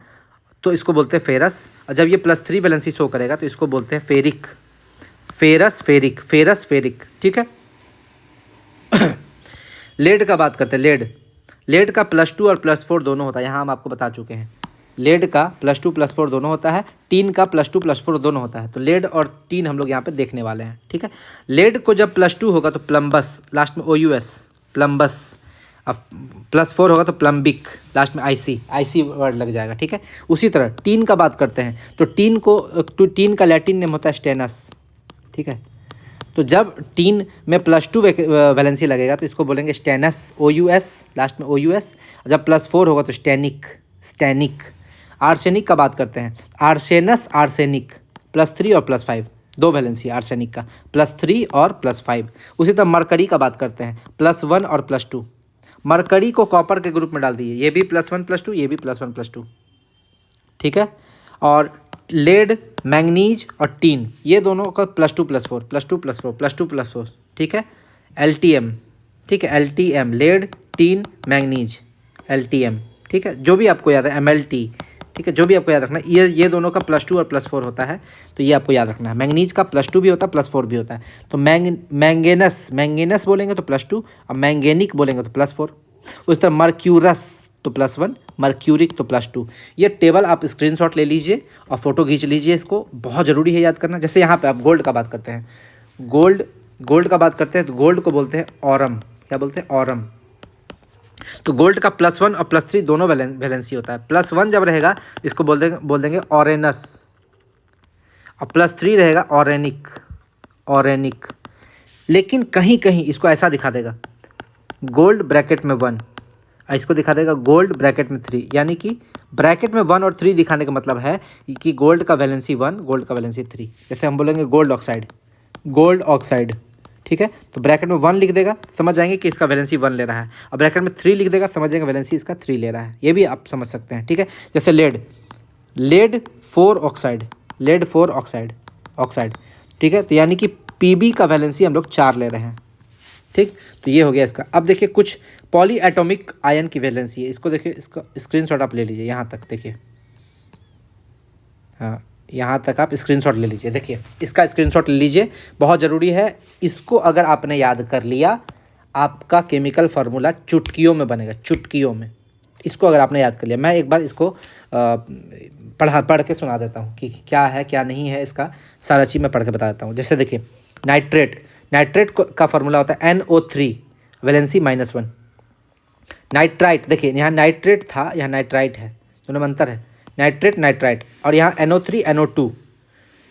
तो इसको बोलते हैं फेरस, और जब ये +3 वैलेंसी शो करेगा तो इसको बोलते हैं फेरिक। फेरस फेरिक, ठीक है। लेड का बात करते हैं। लेड का +2 और +4 दोनों होता है, यहाँ हम आपको बता चुके हैं। लेड का +2 +4 दोनों होता है, टीन का +2 +4 दोनों होता है। तो लेड और टीन हम लोग यहाँ पे देखने वाले हैं, ठीक है। लेड को जब +2 होगा तो प्लम्बस, लास्ट में OUS, प्लम्बस। अब +4 होगा तो प्लम्बिक, लास्ट में IC वर्ड लग जाएगा, ठीक है। उसी तरह टीन का बात करते हैं, तो टीन का लैटिन नेम होता है स्टेनस, ठीक है। तो जब टीन में +2 वैलेंसी लगेगा तो इसको बोलेंगे स्टेनस, OUS, लास्ट में OUS। जब +4 होगा तो स्टेनिक। आर्सेनिक का बात करते हैं, आर्सेनिक, +3 और +5 2 वैलेंसी आर्सेनिक का, +3 और +5। उसी तरह मरकरी का बात करते हैं, +1 और +2। मरकरी को कॉपर के ग्रुप में डाल दीजिए, ये भी +1 +2, ये भी +1 +2, ठीक है। और लेड, मैंगनीज और टीन, ये दोनों का +2 +4, ठीक है। LTM, ठीक है, LTM, lead, tin, manganese, LTM, ठीक है। जो भी आपको याद है, MLT, ठीक है, जो भी आपको याद रखना है, ये दोनों का +2 और +4 होता है, तो ये आपको याद रखना है। मैंगनीज का +2 भी होता है, +4 भी होता है। तो मैंगेनस बोलेंगे तो +2 और मैंगेनिक बोलेंगे तो +4। उस तरह मर्क्यूरस तो +1, मर्क्यूरिक तो +2। ये टेबल आप स्क्रीनशॉट ले लीजिए और फोटो खींच लीजिए, इसको बहुत ज़रूरी है याद करना। जैसे यहाँ पे आप गोल्ड का बात करते हैं, गोल्ड का बात करते हैं तो गोल्ड को बोलते हैं ऑरम। क्या बोलते हैं? ऑरम। तो गोल्ड का +1 और +3 दोनों वैलेंसी होता है। +1 जब रहेगा इसको बोल देंगे ऑरेनस, और +3 रहेगा ऑरेनिक। लेकिन कहीं कहीं इसको ऐसा दिखा देगा, गोल्ड ब्रैकेट में 1, और इसको दिखा देगा गोल्ड ब्रैकेट में 3। यानी कि ब्रैकेट में 1 और 3 दिखाने का मतलब है कि गोल्ड का वैलेंसी 1, गोल्ड का वैलेंसी 3। जैसे हम बोलेंगे गोल्ड ऑक्साइड, ठीक है, तो ब्रैकेट में 1 लिख देगा, समझ जाएंगे कि इसका वैलेंसी 1 ले रहा है, और ब्रैकेट में 3 लिख देगा, समझ जाएंगे वैलेंसी इसका 3 ले रहा है। ये भी आप समझ सकते हैं, ठीक है। जैसे लेड 4 ऑक्साइड, ठीक है, तो यानी कि पीबी का वैलेंसी हम लोग 4 ले रहे हैं, ठीक। तो ये हो गया इसका। अब देखिए कुछ पॉली एटॉमिक आयन की वैलेंसी है, इसको देखिए, इसका स्क्रीनशॉट आप ले लीजिए, यहाँ तक देखिए, हाँ यहाँ तक आप स्क्रीनशॉट ले लीजिए। देखिए इसका स्क्रीनशॉट ले लीजिए, बहुत ज़रूरी है। इसको अगर आपने याद कर लिया, आपका केमिकल फार्मूला चुटकियों में बनेगा, चुटकियों में। इसको अगर आपने याद कर लिया, मैं एक बार इसको पढ़ के सुना देता हूँ कि क्या है क्या नहीं है, इसका सारा चीज़ मैं पढ़ के बता देता हूँ। जैसे देखिए नाइट्रेट का फार्मूला होता है NO3, वैलेंसी -1। नाइट्राइट, देखिए यहाँ नाइट्रेट था, यहाँ नाइट्राइट है, दोनों में अंतर है, नाइट्राइट, और यहाँ NO3 NO2,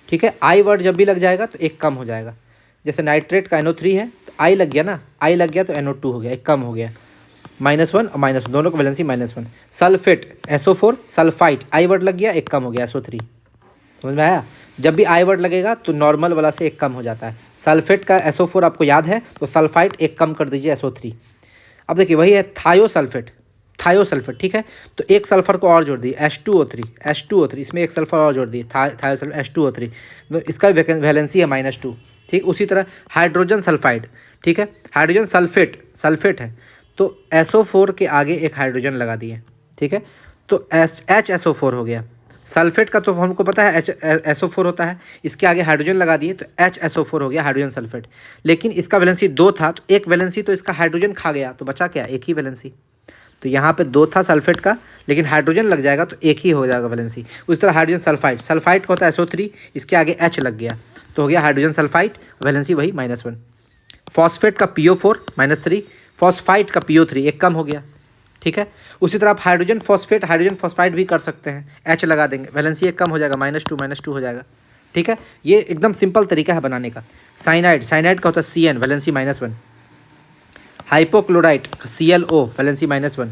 ठीक है। आई वर्ड जब भी लग जाएगा तो एक कम हो जाएगा। जैसे नाइट्रेट का NO3 है तो आई लग गया ना, आई लग गया तो NO2 हो गया, एक कम हो गया, -1 और -1 दोनों को वैलेंसी -1। सल्फेट SO4, सल्फाइट आई वर्ड लग गया, एक कम हो गया SO3। समझ में आया? जब भी आई वर्ड लगेगा तो नॉर्मल वाला से एक कम हो जाता है। सल्फेट का SO4 आपको याद है, तो सल्फाइट एक कम कर दीजिए SO3। अब देखिए वही है थायोसल्फेट, ठीक है, तो एक सल्फर को और जोड़ दिए H2O3, इसमें एक सल्फर और जोड़ दिए थायोसल्फर H2O3, तो इसका वैलेंसी है -2, ठीक। उसी तरह हाइड्रोजन सल्फाइड, ठीक है, हाइड्रोजन सल्फेट है, तो SO4 के आगे एक हाइड्रोजन लगा दिए, ठीक है, तो HSO4 हो गया। सल्फेट का तो हमको पता है SO4 होता है, इसके आगे हाइड्रोजन लगा दिए तो HSO4 हो गया, हाइड्रोजन सल्फेट। लेकिन इसका वैलेंसी 2 था, तो एक वैलेंसी तो इसका हाइड्रोजन खा गया, तो बचा क्या? एक ही वैलेंसी। तो यहाँ पे 2 था सल्फेट का, लेकिन हाइड्रोजन लग जाएगा तो एक ही हो जाएगा वैलेंसी। उस तरह हाइड्रोजन सल्फाइट का होता है SO3, इसके आगे H लग गया तो हो गया हाइड्रोजन सल्फाइट, वैलेंसी वही -1। फॉस्फेट का PO4 -3, फॉस्फाइट का PO3 एक कम हो गया, ठीक है। उसी तरह आप हाइड्रोजन फॉस्फाइड भी कर सकते हैं, H लगा देंगे, वैलेंसी एक कम हो जाएगा, -2 हो जाएगा, ठीक है। ये एकदम सिंपल तरीका है बनाने का। साइनाइड का होता है CN, valency -1। Hypochlorite ClO, valency -1।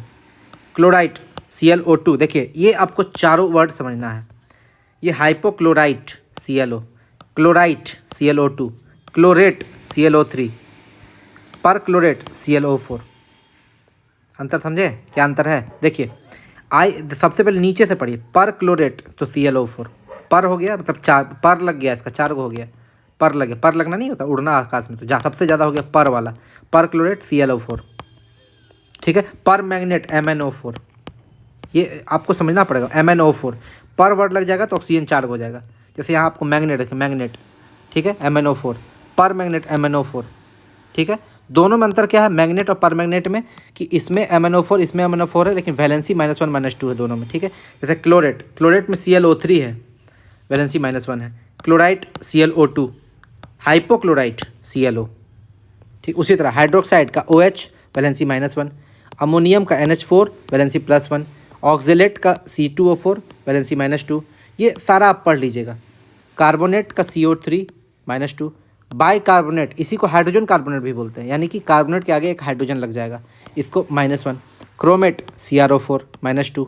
Chlorite ClO2, देखिए ये आपको चारों वर्ड समझना है। ये hypochlorite ClO, chlorite ClO2, chlorate ClO3, perchlorate ClO4। अंतर समझे? क्या अंतर है? देखिए सबसे पहले नीचे से पढ़िए, परक्लोरेट तो ClO4, पर हो गया मतलब 4, पर लग गया, इसका 4 को हो गया, पर लगना नहीं होता, उड़ना आकाश में, तो जहाँ सबसे ज़्यादा हो गया पर वाला, परक्लोरेट ClO4, ठीक है। पर मैग्नेट MnO4, ये आपको समझना पड़ेगा, MnO4 पर वर्ड लग जाएगा तो ऑक्सीजन 4 हो जाएगा। जैसे यहाँ आपको मैग्नेट, ठीक है, MnO4, पर मैग्नेट MnO4, ठीक है। दोनों में अंतर क्या है मैग्नेट और पर मैग्नेट में, कि इसमें MnO4 इसमें MnO4 है, लेकिन वैलेंसी -1 -2 है दोनों में, ठीक है। जैसे क्लोरेट में ClO3 है, वैलेंसी -1 है। क्लोराइट ClO2, हाइपोक्लोराइट ClO, ठीक। उसी तरह हाइड्रोक्साइड का OH, वैलेंसी -1। अमोनियम का NH4, वैलेंसी +1। ऑक्जेलेट का C2O4, वैलेंसी -2। ये सारा आप पढ़ लीजिएगा। कार्बोनेट का CO3, -2। बाइकार्बोनेट, इसी को हाइड्रोजन कार्बोनेट भी बोलते हैं, यानी कि कार्बोनेट के आगे एक हाइड्रोजन लग जाएगा, इसको -1। Chromate CrO4, -2।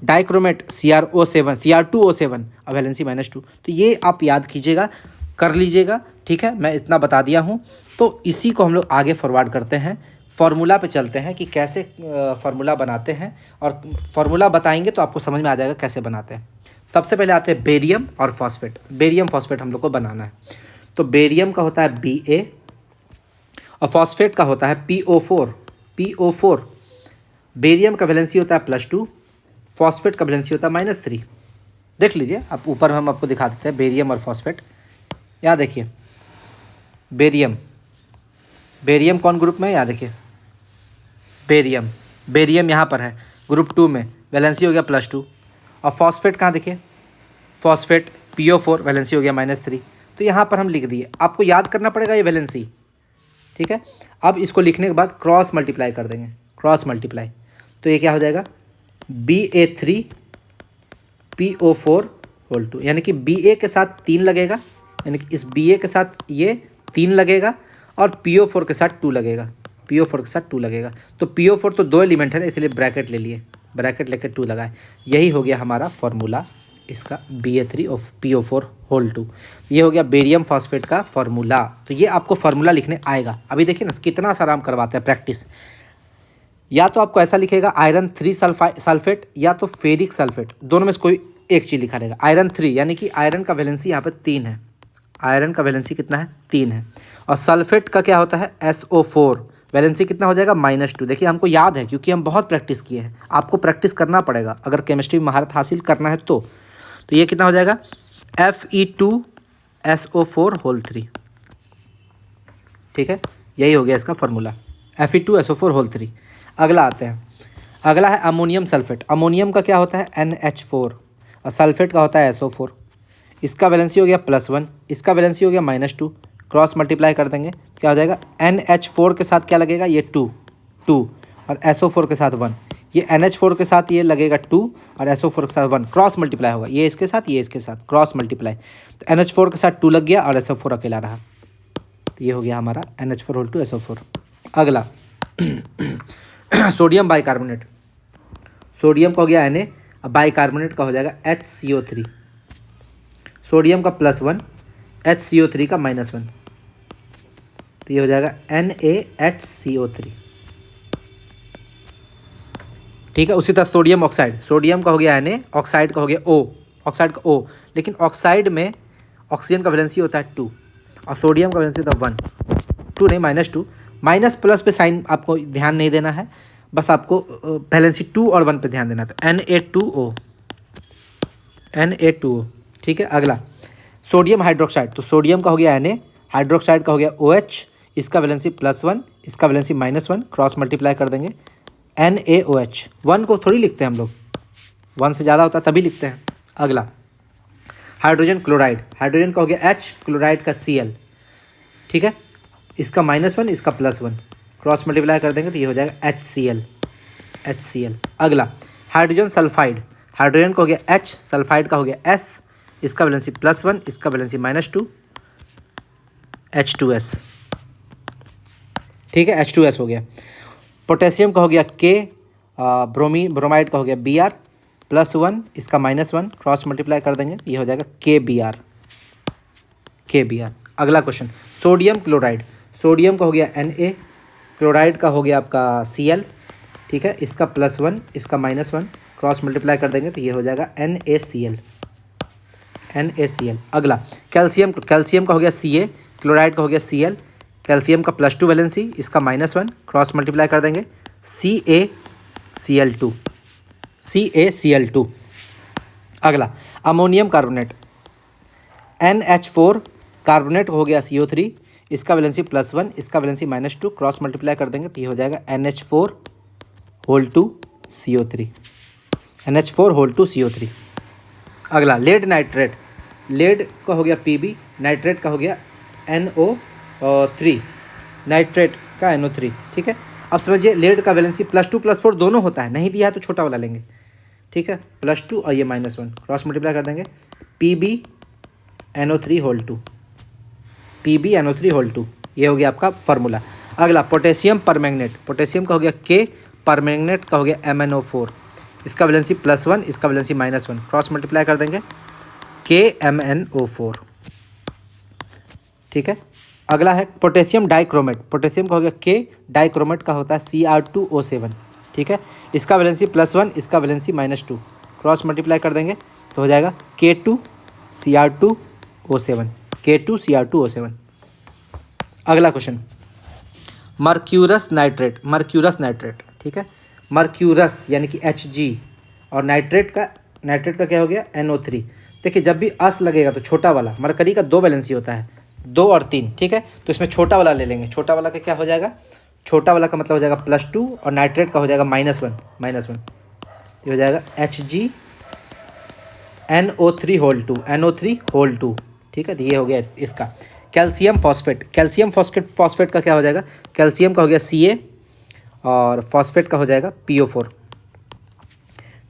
डाइक्रोमेट Cr2O7 और वैलेंसी -2। तो ये आप याद कीजिएगा, कर लीजिएगा, ठीक है। मैं इतना बता दिया हूँ, तो इसी को हम लोग आगे फॉरवर्ड करते हैं, फार्मूला पे चलते हैं कि कैसे फार्मूला बनाते हैं, और फार्मूला बताएंगे तो आपको समझ में आ जाएगा कैसे बनाते हैं। सबसे पहले आते हैं बेरियम और फॉस्फेट। बेरियम फॉस्फेट हम लोग को बनाना है, तो बेरियम का होता है Ba और फॉस्फेट का होता है PO4। बेरियम का वैलेंसी होता है +2, फॉस्फेट का वैलेंसी होता है -3। देख लीजिए आप, ऊपर हम आपको दिखा देते हैं बेरियम और फॉस्फेट। यहाँ देखिए बेरियम कौन ग्रुप में है, यहाँ देखिए बेरियम बेरियम यहाँ पर है ग्रुप 2 में, वैलेंसी हो गया +2। और फॉस्फेट कहाँ देखिए, फॉस्फेट PO4 वैलेंसी हो गया -3। तो यहाँ पर हम लिख दिए, आपको याद करना पड़ेगा ये वैलेंसी, ठीक है। अब इसको लिखने के बाद क्रॉस मल्टीप्लाई कर देंगे, क्रॉस मल्टीप्लाई, तो ये क्या हो जाएगा Ba3 PO4 होल 2, यानी कि Ba के साथ 3 लगेगा, यानी कि इस Ba के साथ ये 3 लगेगा और PO4 के साथ 2 लगेगा, PO4 के साथ 2 लगेगा। तो PO4 तो 2 एलिमेंट है, इसलिए ब्रैकेट ले लिए, ब्रैकेट लेकर 2 लगाए। यही हो गया हमारा फॉर्मूला इसका Ba3 और PO4 होल 2। ये हो गया बेरियम फॉस्फेट का फॉर्मूला। तो ये आपको फॉर्मूला लिखने आएगा। अभी देखिए ना कितना सा आराम करवाते हैं प्रैक्टिस। या तो आपको ऐसा लिखेगा आयरन 3 सल्फेट या तो फेरिक सल्फेट, दोनों में से कोई एक चीज़ लिखा रहेगा। आयरन 3 यानी कि आयरन का वैलेंसी यहाँ पर 3 है, आयरन का वैलेंसी कितना है 3 है। और सल्फेट का क्या होता है SO4, वैलेंसी कितना हो जाएगा -2। देखिए हमको याद है क्योंकि हम बहुत प्रैक्टिस किए हैं, आपको प्रैक्टिस करना पड़ेगा अगर केमिस्ट्री में महारत हासिल करना है तो ये कितना हो जाएगा Fe2SO4 होल 3, ठीक है। यही हो गया इसका फॉर्मूला Fe2SO4 होल 3। अगला आते हैं, अगला है अमोनियम सल्फेट। अमोनियम का क्या होता है NH4 और सल्फेट का होता है SO4। इसका वैलेंसी हो गया +1, इसका वैलेंसी हो गया -2। क्रॉस मल्टीप्लाई कर देंगे, क्या हो जाएगा NH4 के साथ क्या लगेगा ये 2 और SO4 के साथ 1। ये NH4 के साथ ये लगेगा 2 और SO4 के साथ 1, क्रॉस मल्टीप्लाई होगा, ये इसके साथ ये इसके साथ क्रॉस मल्टीप्लाई। तो NH4 के साथ 2 लग गया और SO4 अकेला रहा। तो ये हो गया हमारा NH4 होल 2 SO4। अगला सोडियम बाइकार्बोनेट, सोडियम का हो गया Na, अब बाइकार्बोनेट का हो जाएगा HCO3। सोडियम का +1, HCO3 का -1, तो ये हो जाएगा NaHCO3, ठीक है। उसी तरह सोडियम ऑक्साइड, सोडियम का हो गया Na, ऑक्साइड का हो गया O, ऑक्साइड का O, लेकिन ऑक्साइड में ऑक्सीजन का वैलेंसी होता है 2 और सोडियम का वैलेंसी होता है 1, 2 नहीं -2, माइनस प्लस पे साइन आपको ध्यान नहीं देना है, बस आपको वैलेंसी 2 और 1 पे ध्यान देना है। तो Na2O, ठीक है। अगला सोडियम हाइड्रोक्साइड, तो सोडियम का हो गया Na, हाइड्रोक्साइड का हो गया OH, इसका वैलेंसी +1, इसका वैलेंसी -1, क्रॉस मल्टीप्लाई कर देंगे NaOH। 1 को थोड़ी लिखते हैं हम लोग, 1 से ज़्यादा होता है तभी लिखते हैं। अगला हाइड्रोजन क्लोराइड, हाइड्रोजन का हो गया H, क्लोराइड का Cl, ठीक है। इसका -1, इसका +1, क्रॉस मल्टीप्लाई कर देंगे तो ये हो जाएगा HCl। अगला हाइड्रोजन सल्फाइड, हाइड्रोजन का हो गया H, सल्फाइड का हो गया S, इसका वैलेंसी +1, इसका वैलेंसी -2, H2S, ठीक है, H2S हो गया। पोटेशियम का हो गया K, ब्रोमाइड का हो गया Br, +1, इसका -1, क्रॉस मल्टीप्लाई कर देंगे ये हो जाएगा KBr। अगला क्वेश्चन सोडियम क्लोराइड, सोडियम का हो गया Na, क्लोराइड का हो गया आपका Cl, ठीक है। इसका +1, इसका -1, क्रॉस मल्टीप्लाई कर देंगे तो ये हो जाएगा NaCl। अगला कैल्शियम, कैल्शियम का हो गया Ca, क्लोराइड का हो गया Cl, कैल्शियम का +2 वैलेंसी, इसका -1, क्रॉस मल्टीप्लाई कर देंगे CaCl2। अगला अमोनियम कार्बोनेट, NH4 कार्बोनेट हो गया CO3, इसका वैलेंसी +1, इसका वैलेंसी -2, क्रॉस मल्टीप्लाई कर देंगे तो ये हो जाएगा NH4 होल 2 CO3। अगला लेड नाइट्रेट, लेड का हो गया Pb, नाइट्रेट का हो गया NO3, नाइट्रेट का NO3, ठीक है। अब समझिए लेड का वैलेंसी +2 +4 दोनों होता है, नहीं दिया है तो छोटा वाला लेंगे, ठीक है। +2 और ये -1, क्रॉस मल्टीप्लाई कर देंगे PbNO3 होल 2, PbNO3 होल 2, ये हो गया आपका फार्मूला। अगला पोटेशियम परमैंगनेट, पोटेशियम का हो गया K, परमैंगनेट का हो गया MnO4, इसका वैलेंसी +1, इसका वैलेंसी -1, क्रॉस मल्टीप्लाई कर देंगे KMnO4, ठीक है। अगला है पोटेशियम डाइक्रोमेट, पोटेशियम का हो गया K, डाइक्रोमेट का होता है Cr2O7, ठीक है। इसका वैलेंसी +1, इसका वैलेंसी -2, क्रॉस मल्टीप्लाई कर देंगे तो हो जाएगा K2Cr2O7। अगला क्वेश्चन मर्क्यूरस नाइट्रेट, ठीक है। मर्क्यूरस यानी कि Hg और नाइट्रेट का क्या हो गया NO3। देखिए जब भी अस लगेगा तो छोटा वाला, मरकरी का 2 वैलेंसी होता है, 2 और 3, ठीक है। तो इसमें छोटा वाला ले लेंगे, छोटा वाला का क्या हो जाएगा छोटा वाला का मतलब हो जाएगा +2 और नाइट्रेट का हो जाएगा -1। ये हो जाएगा HgNO3 होल 2 ठीक है। तो ये हो गया इसका। कैल्शियम फॉस्फेट का क्या हो जाएगा, कैल्शियम का हो गया Ca और फॉस्फेट का हो जाएगा PO4।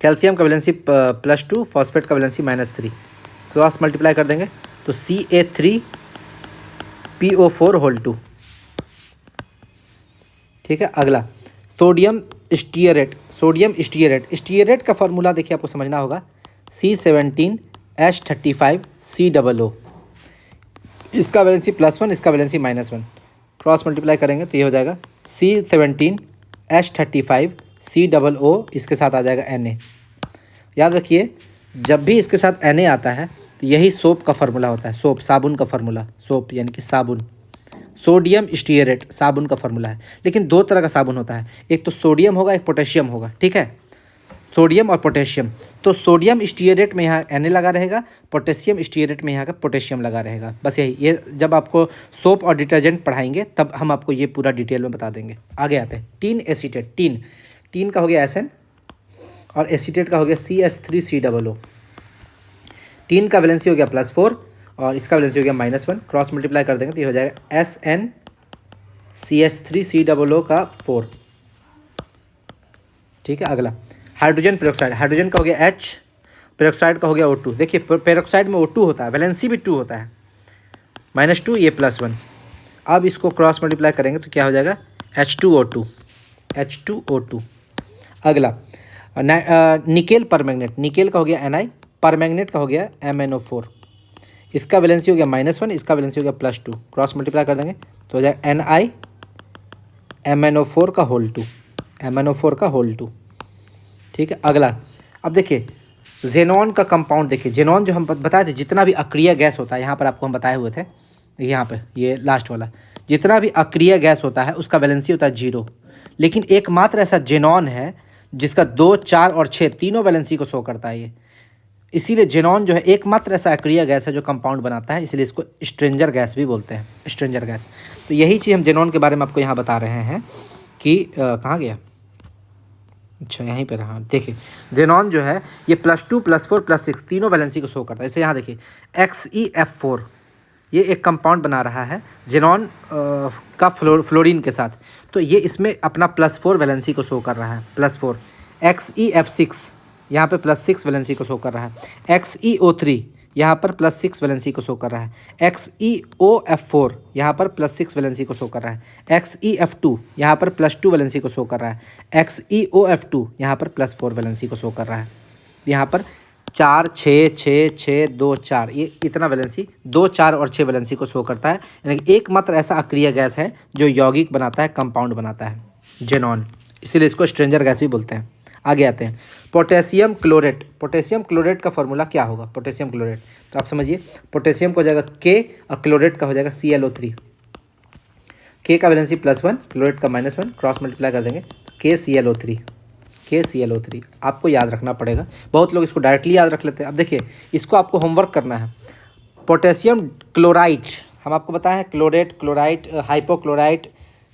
कैल्शियम का वैलेंसी +2, फॉस्फेट का वैलेंसी -3, क्रॉस मल्टीप्लाई कर देंगे तो Ca3PO4 होल 2। ठीक है। अगला सोडियम स्टीयरेट का फॉर्मूला देखिए आपको समझना होगा, C17H35COO। इसका वैलेंसी +1, इसका वैलेंसी -1, क्रॉस मल्टीप्लाई करेंगे तो ये हो जाएगा C17H35COO, इसके साथ आ जाएगा Na। याद रखिए जब भी इसके साथ Na आता है तो यही सोप का फार्मूला होता है, सोप साबुन का फार्मूला, सोप यानी कि साबुन। सोडियम स्टीयरेट साबुन का फार्मूला है, लेकिन दो तरह का साबुन होता है, एक तो सोडियम होगा, एक पोटेशियम होगा। ठीक है, सोडियम और पोटेशियम। तो सोडियम स्टीयरेट में यहाँ Na लगा रहेगा, पोटेशियम स्टीयरेट में यहाँ का पोटेशियम लगा रहेगा। बस यही, ये जब आपको सोप और डिटर्जेंट पढ़ाएंगे तब हम आपको ये पूरा डिटेल में बता देंगे। आगे आते हैं टीन एसीटेट। टीन का हो गया SN और एसीटेट का हो गया CH3COO। टीन का वैलेंसी हो गया +4 और इसका वैलेंसी हो गया -1, क्रॉस मल्टीप्लाई कर देंगे तो ये हो जाएगा SnCH3COO का 4। ठीक है। अगला हाइड्रोजन पेरोक्साइड। हाइड्रोजन का हो गया H, पेरोक्साइड का हो गया O2। देखिए पेरोक्साइड में O2 होता है, वैलेंसी भी 2 होता है, -2, ये +1। अब इसको क्रॉस मल्टीप्लाई करेंगे तो क्या हो जाएगा H2O2। अगला निकेल परमैंगनेट। निकेल का हो गया Ni, परमैंगनेट का हो गया MnO4। इसका वैलेंसी हो गया -1, इसका वैलेंसी हो गया +2, क्रॉस मल्टीप्लाई कर देंगे तो हो जाएगा NiMnO4 का होल 2। ठीक है। अगला अब देखिए जेनॉन का कंपाउंड। देखिए जेनॉन जो हम बताए थे, जितना भी अक्रिय गैस होता है, यहाँ पर आपको हम बताए हुए थे, यहाँ पे ये लास्ट वाला, जितना भी अक्रिय गैस होता है उसका वैलेंसी होता है 0, लेकिन एकमात्र ऐसा जेनॉन है जिसका 2, 4 और 6 तीनों वैलेंसी को शो करता है ये। इसीलिए जेनॉन जो है एकमात्र ऐसा अक्रिय गैस है जो कंपाउंड बनाता है, इसलिए इसको स्ट्रेंजर गैस भी बोलते हैं, स्ट्रेंजर गैस। तो यही चीज़ हम जेनॉन के बारे में आपको यहाँ बता रहे हैं कि कहाँ गया, अच्छा यहीं पे रहा। देखिए जेनॉन जो है ये +2, +4, +6 तीनों वैलेंसी को शो करता है। इसे यहाँ देखिए XeF4, ये एक कंपाउंड बना रहा है जेनॉन का फ्लोरीन के साथ, तो ये इसमें अपना +4 वैलेंसी को शो कर रहा है, +4। XeF6 यहाँ पे +6 वैलेंसी को शो कर रहा है। XeO3 यहाँ पर +6 वैलेंसी को शो कर रहा है। XeOF4 यहाँ पर +6 वैलेंसी को शो कर रहा है। XeF2 यहाँ पर +2 वैलेंसी को शो कर रहा है। XeOF2 यहाँ पर +4 वैलेंसी को शो कर रहा है। यहाँ पर 4, 6, 6, 6, 2, 4, ये इतना वैलेंसी 2, 4 और 6 वैलेंसी को शो करता है। यानी कि एकमात्र ऐसा अक्रिय गैस है जो यौगिक बनाता है, कंपाउंड बनाता है, जेनॉन। इसीलिए इसको स्ट्रेंजर गैस भी बोलते हैं। आगे आते हैं पोटेशियम क्लोरेट। पोटेशियम क्लोरेट का फॉर्मूला क्या होगा, पोटेशियम क्लोरेट, तो आप समझिए पोटेशियम का हो जाएगा K और क्लोरेट का हो जाएगा ClO3। K का वैलेंसी +1, क्लोरेट का -1, क्रॉस मल्टीप्लाई कर देंगे KClO3 आपको याद रखना पड़ेगा। बहुत लोग इसको डायरेक्टली याद रख लेते हैं। अब देखिए इसको आपको होमवर्क करना है। पोटेशियम क्लोराइड हम आपको बताए हैं, क्लोरेट, क्लोराइड, हाइपोक्लोराइड,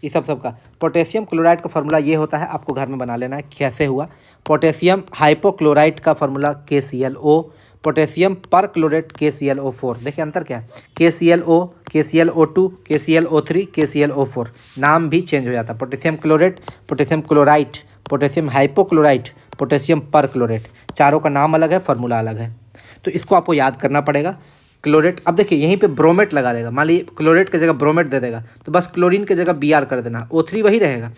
ये सब का। पोटेशियम क्लोराइड का फार्मूला ये होता है, आपको घर में बना लेना है कैसे हुआ। पोटेशियम हाइपोक्लोराइड का फार्मूला KClO, पोटेशियम पर क्लोरेट KClO4। देखिए अंतर क्या है, KClO, KClO2, KClO3, KClO4, नाम भी चेंज हो जाता है। Potassium chlorate, potassium chloride, potassium hypochloride, potassium perchlorate, चारों का नाम अलग है, फार्मूला अलग है। तो इसको आपको याद करना पड़ेगा। क्लोरेट, अब देखिए यहीं पे ब्रोमेट लगा देगा, मान लीजिए क्लोरेट की जगह ब्रोमेट दे देगा तो बस क्लोरीन की जगह Br कर देना, O3 वही रहेगा।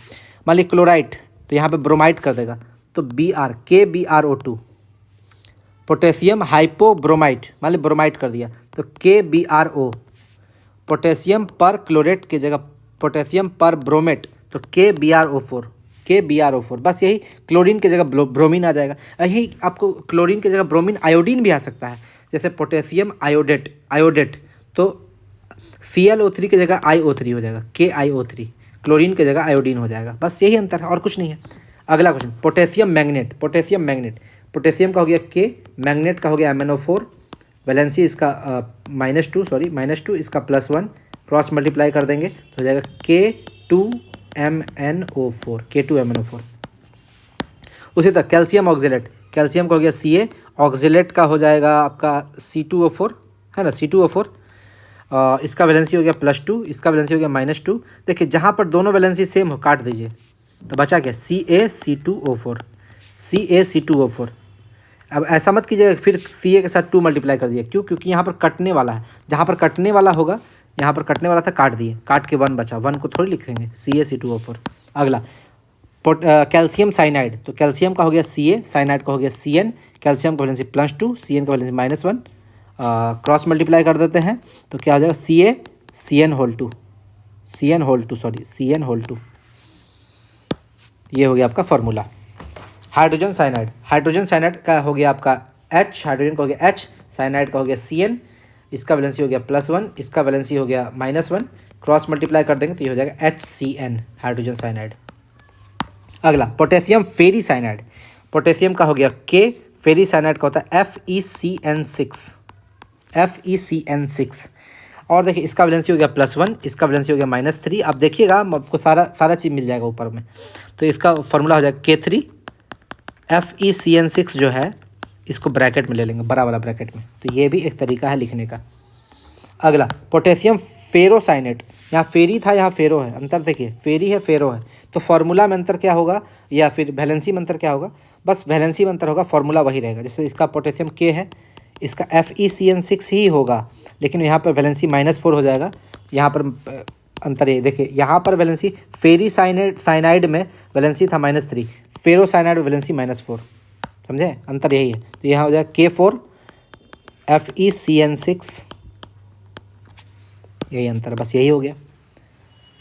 मान लीजिए क्लोराइड तो यहाँ पे ब्रोमाइड कर देगा तो Br, KBrO2। पोटेशियम हाइपोब्रोमाइड, मान लीजिए ब्रोमाइड कर दिया तो KBrO। पोटेशियम पर क्लोरेट की जगह पोटेशियम पर ब्रोमेट तो KBrO4। बस यही, क्लोरीन की जगह ब्रोमीन आ जाएगा। यही आपको क्लोरीन की जगह ब्रोमीन आयोडीन भी आ सकता है, जैसे पोटेशियम आयोडेट तो ClO3 की जगह IO3 हो जाएगा, KIO3। क्लोरीन की जगह आयोडीन हो जाएगा, बस यही अंतर है और कुछ नहीं है। अगला क्वेश्चन पोटेशियम मैग्नेट। पोटेशियम का हो गया K, मैग्नेट का हो गया MnO4, वैलेंसी इसका -2, इसका +1, क्रॉस मल्टीप्लाई कर देंगे तो हो जाएगा K2 MnO4, K2MnO4। उसी तरह कैल्शियम ऑक्जेलेट, कैल्शियम का हो गया Ca, ऑक्जेलेट का हो जाएगा आपका C2O4, है ना, C2O4। इसका वैलेंसी हो गया +2, इसका वैलेंसी हो गया -2। देखिए जहाँ पर दोनों वैलेंसी सेम हो काट दीजिए, तो बचा क्या, CaC2O4, CaC2O4। अब ऐसा मत कीजिएगा फिर Ca के साथ 2 मल्टीप्लाई कर दिए, क्यों, क्योंकि यहाँ पर कटने वाला है, जहाँ पर कटने वाला होगा, यहाँ पर कटने वाला था काट दिए, काट के 1 बचा, 1 को थोड़ी लिखेंगे, CaC2O4। अगला कैल्शियम साइनाइड, तो कैल्शियम का हो गया Ca, साइनाइड का हो गया Cn, कैल्शियम का वैलेंसी +2, Cn का वैलेंसी -1, क्रॉस मल्टीप्लाई कर देते हैं तो क्या हो जाएगा, Cn2, ये हो गया आपका formula. Hydrogen cyanide, hydrogen cyanide का हो गया आपका H, हाइड्रोजन का हो गया H, साइनाइड का हो गया Cn, इसका वैलेंसी हो गया +1, इसका वैलेंसी हो गया -1, क्रॉस मल्टीप्लाई कर देंगे तो ये हो जाएगा HCN, हाइड्रोजन साइनाइड। अगला पोटेशियम फेरी साइनाइड, पोटेशियम का हो गया K, फेरी साइनाइड का होता है FeCN6, और देखिए इसका वैलेंसी हो गया +1, इसका वैलेंसी हो गया -3। अब देखिएगा आपको सारा चीज़ मिल जाएगा ऊपर में, तो इसका फॉर्मूला हो जाएगा K3, FeCN6 जो है इसको ब्रैकेट में ले लेंगे, बड़ा वाला ब्रैकेट में, तो ये भी एक तरीका है लिखने का। अगला पोटेशियम फेरोसाइनेट, यहाँ फेरी था, यहाँ फेरो है, अंतर देखिए, फेरी है फेरो है, तो फार्मूला में अंतर क्या होगा या फिर वैलेंसी में अंतर क्या होगा, बस वैलेंसी में अंतर होगा, फार्मूला वही रहेगा। जैसे इसका पोटेशियम K है, इसका FeCN6 ही होगा, लेकिन यहाँ पर वैलेंसी -4 हो जाएगा। यहाँ पर अंतर ये देखिए, यहाँ पर वैलेंसी फेरी साइनाइड में वैलेंसी था -3, फेरो साइनाइड वैलेंसी -4, समझे, अंतर यही है। तो यहाँ हो जाएगा K4 FeCN6, यही अंतर, बस यही हो गया,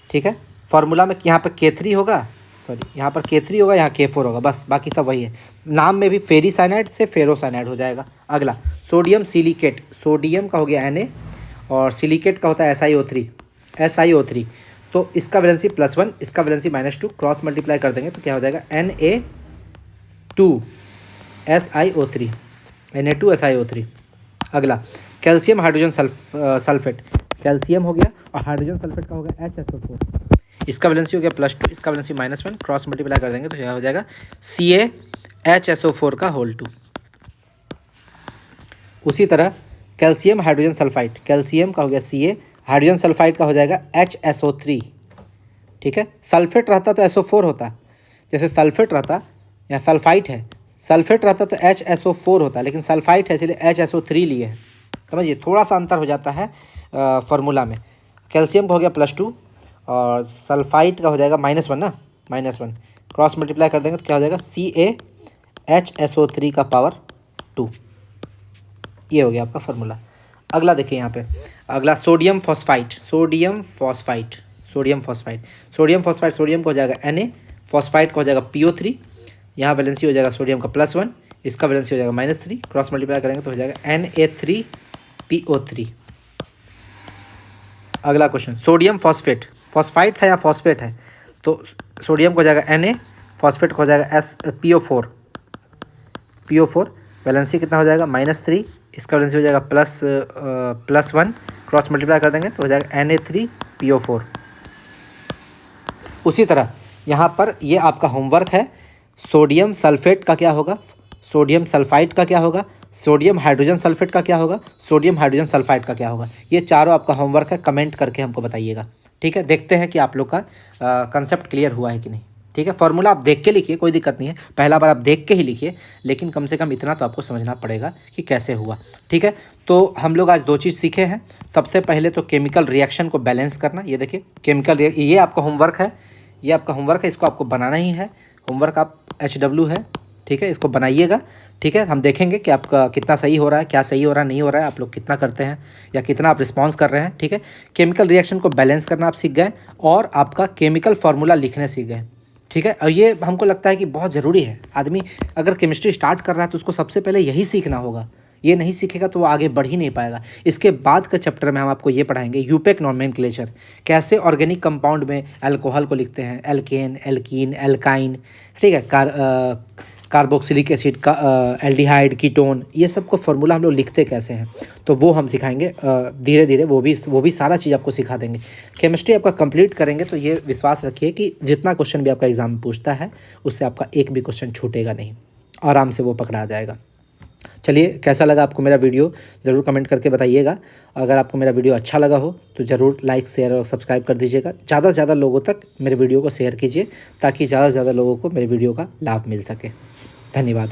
ठीक है। फार्मूला में यहाँ पर K3 होगा, सॉरी यहाँ पर K3 होगा, यहाँ K4 होगा, बस बाकी सब वही है। नाम में भी फेरी साइनाइड से फेरो साइनाइड हो जाएगा। अगला सोडियम सिलिकेट, सोडियम का हो गया Na, और सिलिकेट का होता है SiO3, तो इसका वैलेंसी +1, इसका वैलेंसी -2, क्रॉस मल्टीप्लाई कर देंगे तो क्या हो जाएगा, Na2SiO3। अगला कैल्शियम हाइड्रोजन सल्फेट, कैल्शियम हो गया और हाइड्रोजन सल्फेट का हो गया HSO4, इसका वैलेंसी हो गया +2, इसका वैलेंसी -1, क्रॉस मल्टीप्लाई कर देंगे तो क्या हो जाएगा, CaHSO4 उसी तरह कैल्शियम हाइड्रोजन सल्फाइड, कैल्शियम का हो गया Ca, हाइड्रोजन सल्फाइड का हो जाएगा HSO3, ठीक है। सल्फेट रहता तो SO4 होता, जैसे सल्फेट रहता या सल्फाइट है, सल्फेट रहता तो HSO4 होता, लेकिन सल्फाइट है इसलिए HSO3 लिए है, समझिए, थोड़ा सा अंतर हो जाता है फार्मूला में। कैल्शियम का हो गया +2 और सल्फाइट का हो जाएगा -1 ना, -1, क्रॉस मल्टीप्लाई कर देंगे तो क्या हो जाएगा, CaHSO3 ये हो गया आपका फार्मूला। अगला देखिए यहाँ पे, अगला सोडियम फॉस्फाइट, सोडियम फॉस्फाइट का हो जाएगा Na, फॉस्फाइट का हो जाएगा PO3, यहाँ वैलेंसी हो जाएगा सोडियम का +1, इसका वैलेंसी हो जाएगा -3, क्रॉस मल्टीप्लाई करेंगे तो हो जाएगा Na3PO3। अगला क्वेश्चन, सोडियम फॉस्फेट, फॉस्फाइट है या फॉस्फेट है, तो सोडियम को हो जाएगा Na, फॉस्फेट को हो जाएगा PO4, वैलेंसी कितना हो जाएगा, -3, इसका वैलेंसी हो जाएगा +1, क्रॉस मल्टीप्लाई कर देंगे तो हो जाएगा Na3PO4। उसी तरह यहाँ पर ये आपका होमवर्क है, सोडियम सल्फेट का क्या होगा, सोडियम सल्फाइड का क्या होगा, सोडियम हाइड्रोजन सल्फेट का क्या होगा, सोडियम हाइड्रोजन सल्फाइड का क्या होगा, ये चारों आपका होमवर्क है, कमेंट करके हमको बताइएगा, ठीक है। देखते हैं कि आप लोग का कंसेप्ट क्लियर हुआ है कि नहीं, ठीक है। फार्मूला आप देख के लिखिए, कोई दिक्कत नहीं है, पहला बार आप देख के ही लिखिए, लेकिन कम से कम इतना तो आपको समझना पड़ेगा कि कैसे हुआ, ठीक है। तो हम लोग आज 2 चीज़ सीखे हैं। सबसे पहले तो केमिकल रिएक्शन को बैलेंस करना, ये देखिए केमिकल, ये आपका होमवर्क है, ये आपका होमवर्क है, इसको आपको बनाना ही है, होमवर्क आप HW है, ठीक है, इसको बनाइएगा, ठीक है। हम देखेंगे कि आपका कितना सही हो रहा है, क्या सही हो रहा है, नहीं हो रहा है, आप लोग कितना करते हैं या कितना आप रिस्पॉन्स कर रहे हैं, ठीक है। केमिकल रिएक्शन को बैलेंस करना आप सीख गए और आपका केमिकल फार्मूला लिखने सीख गए, ठीक है। और ये हमको लगता है कि बहुत ज़रूरी है, आदमी अगर केमिस्ट्री स्टार्ट कर रहा है तो उसको सबसे पहले यही सीखना होगा, ये नहीं सीखेगा तो वो आगे बढ़ ही नहीं पाएगा। इसके बाद के चैप्टर में हम आपको ये पढ़ाएंगे यूपेक नॉमेनक्लेचर, कैसे ऑर्गेनिक कंपाउंड में अल्कोहल को लिखते हैं, एल्केन, एल्कीन, एल्काइन, ठीक है, कार्बोक्सिलिक एसिड का, एल्डिहाइड, कीटोन, ये सब का फॉर्मूला हम लोग लिखते कैसे हैं, तो वो हम सिखाएंगे धीरे धीरे। वो भी सारा चीज़ आपको सिखा देंगे। केमिस्ट्री आपका कंप्लीट करेंगे तो ये विश्वास रखिए कि जितना क्वेश्चन भी आपका एग्जाम में पूछता है उससे आपका एक भी क्वेश्चन छूटेगा नहीं, आराम से वो पकड़ा जाएगा। चलिए, कैसा लगा आपको मेरा वीडियो ज़रूर कमेंट करके बताइएगा। अगर आपको मेरा वीडियो अच्छा लगा हो तो ज़रूर लाइक, शेयर और सब्सक्राइब कर दीजिएगा। ज़्यादा से ज़्यादा लोगों तक मेरे वीडियो को शेयर कीजिए ताकि ज़्यादा से ज़्यादा लोगों को मेरे वीडियो का लाभ मिल सके। धन्यवाद।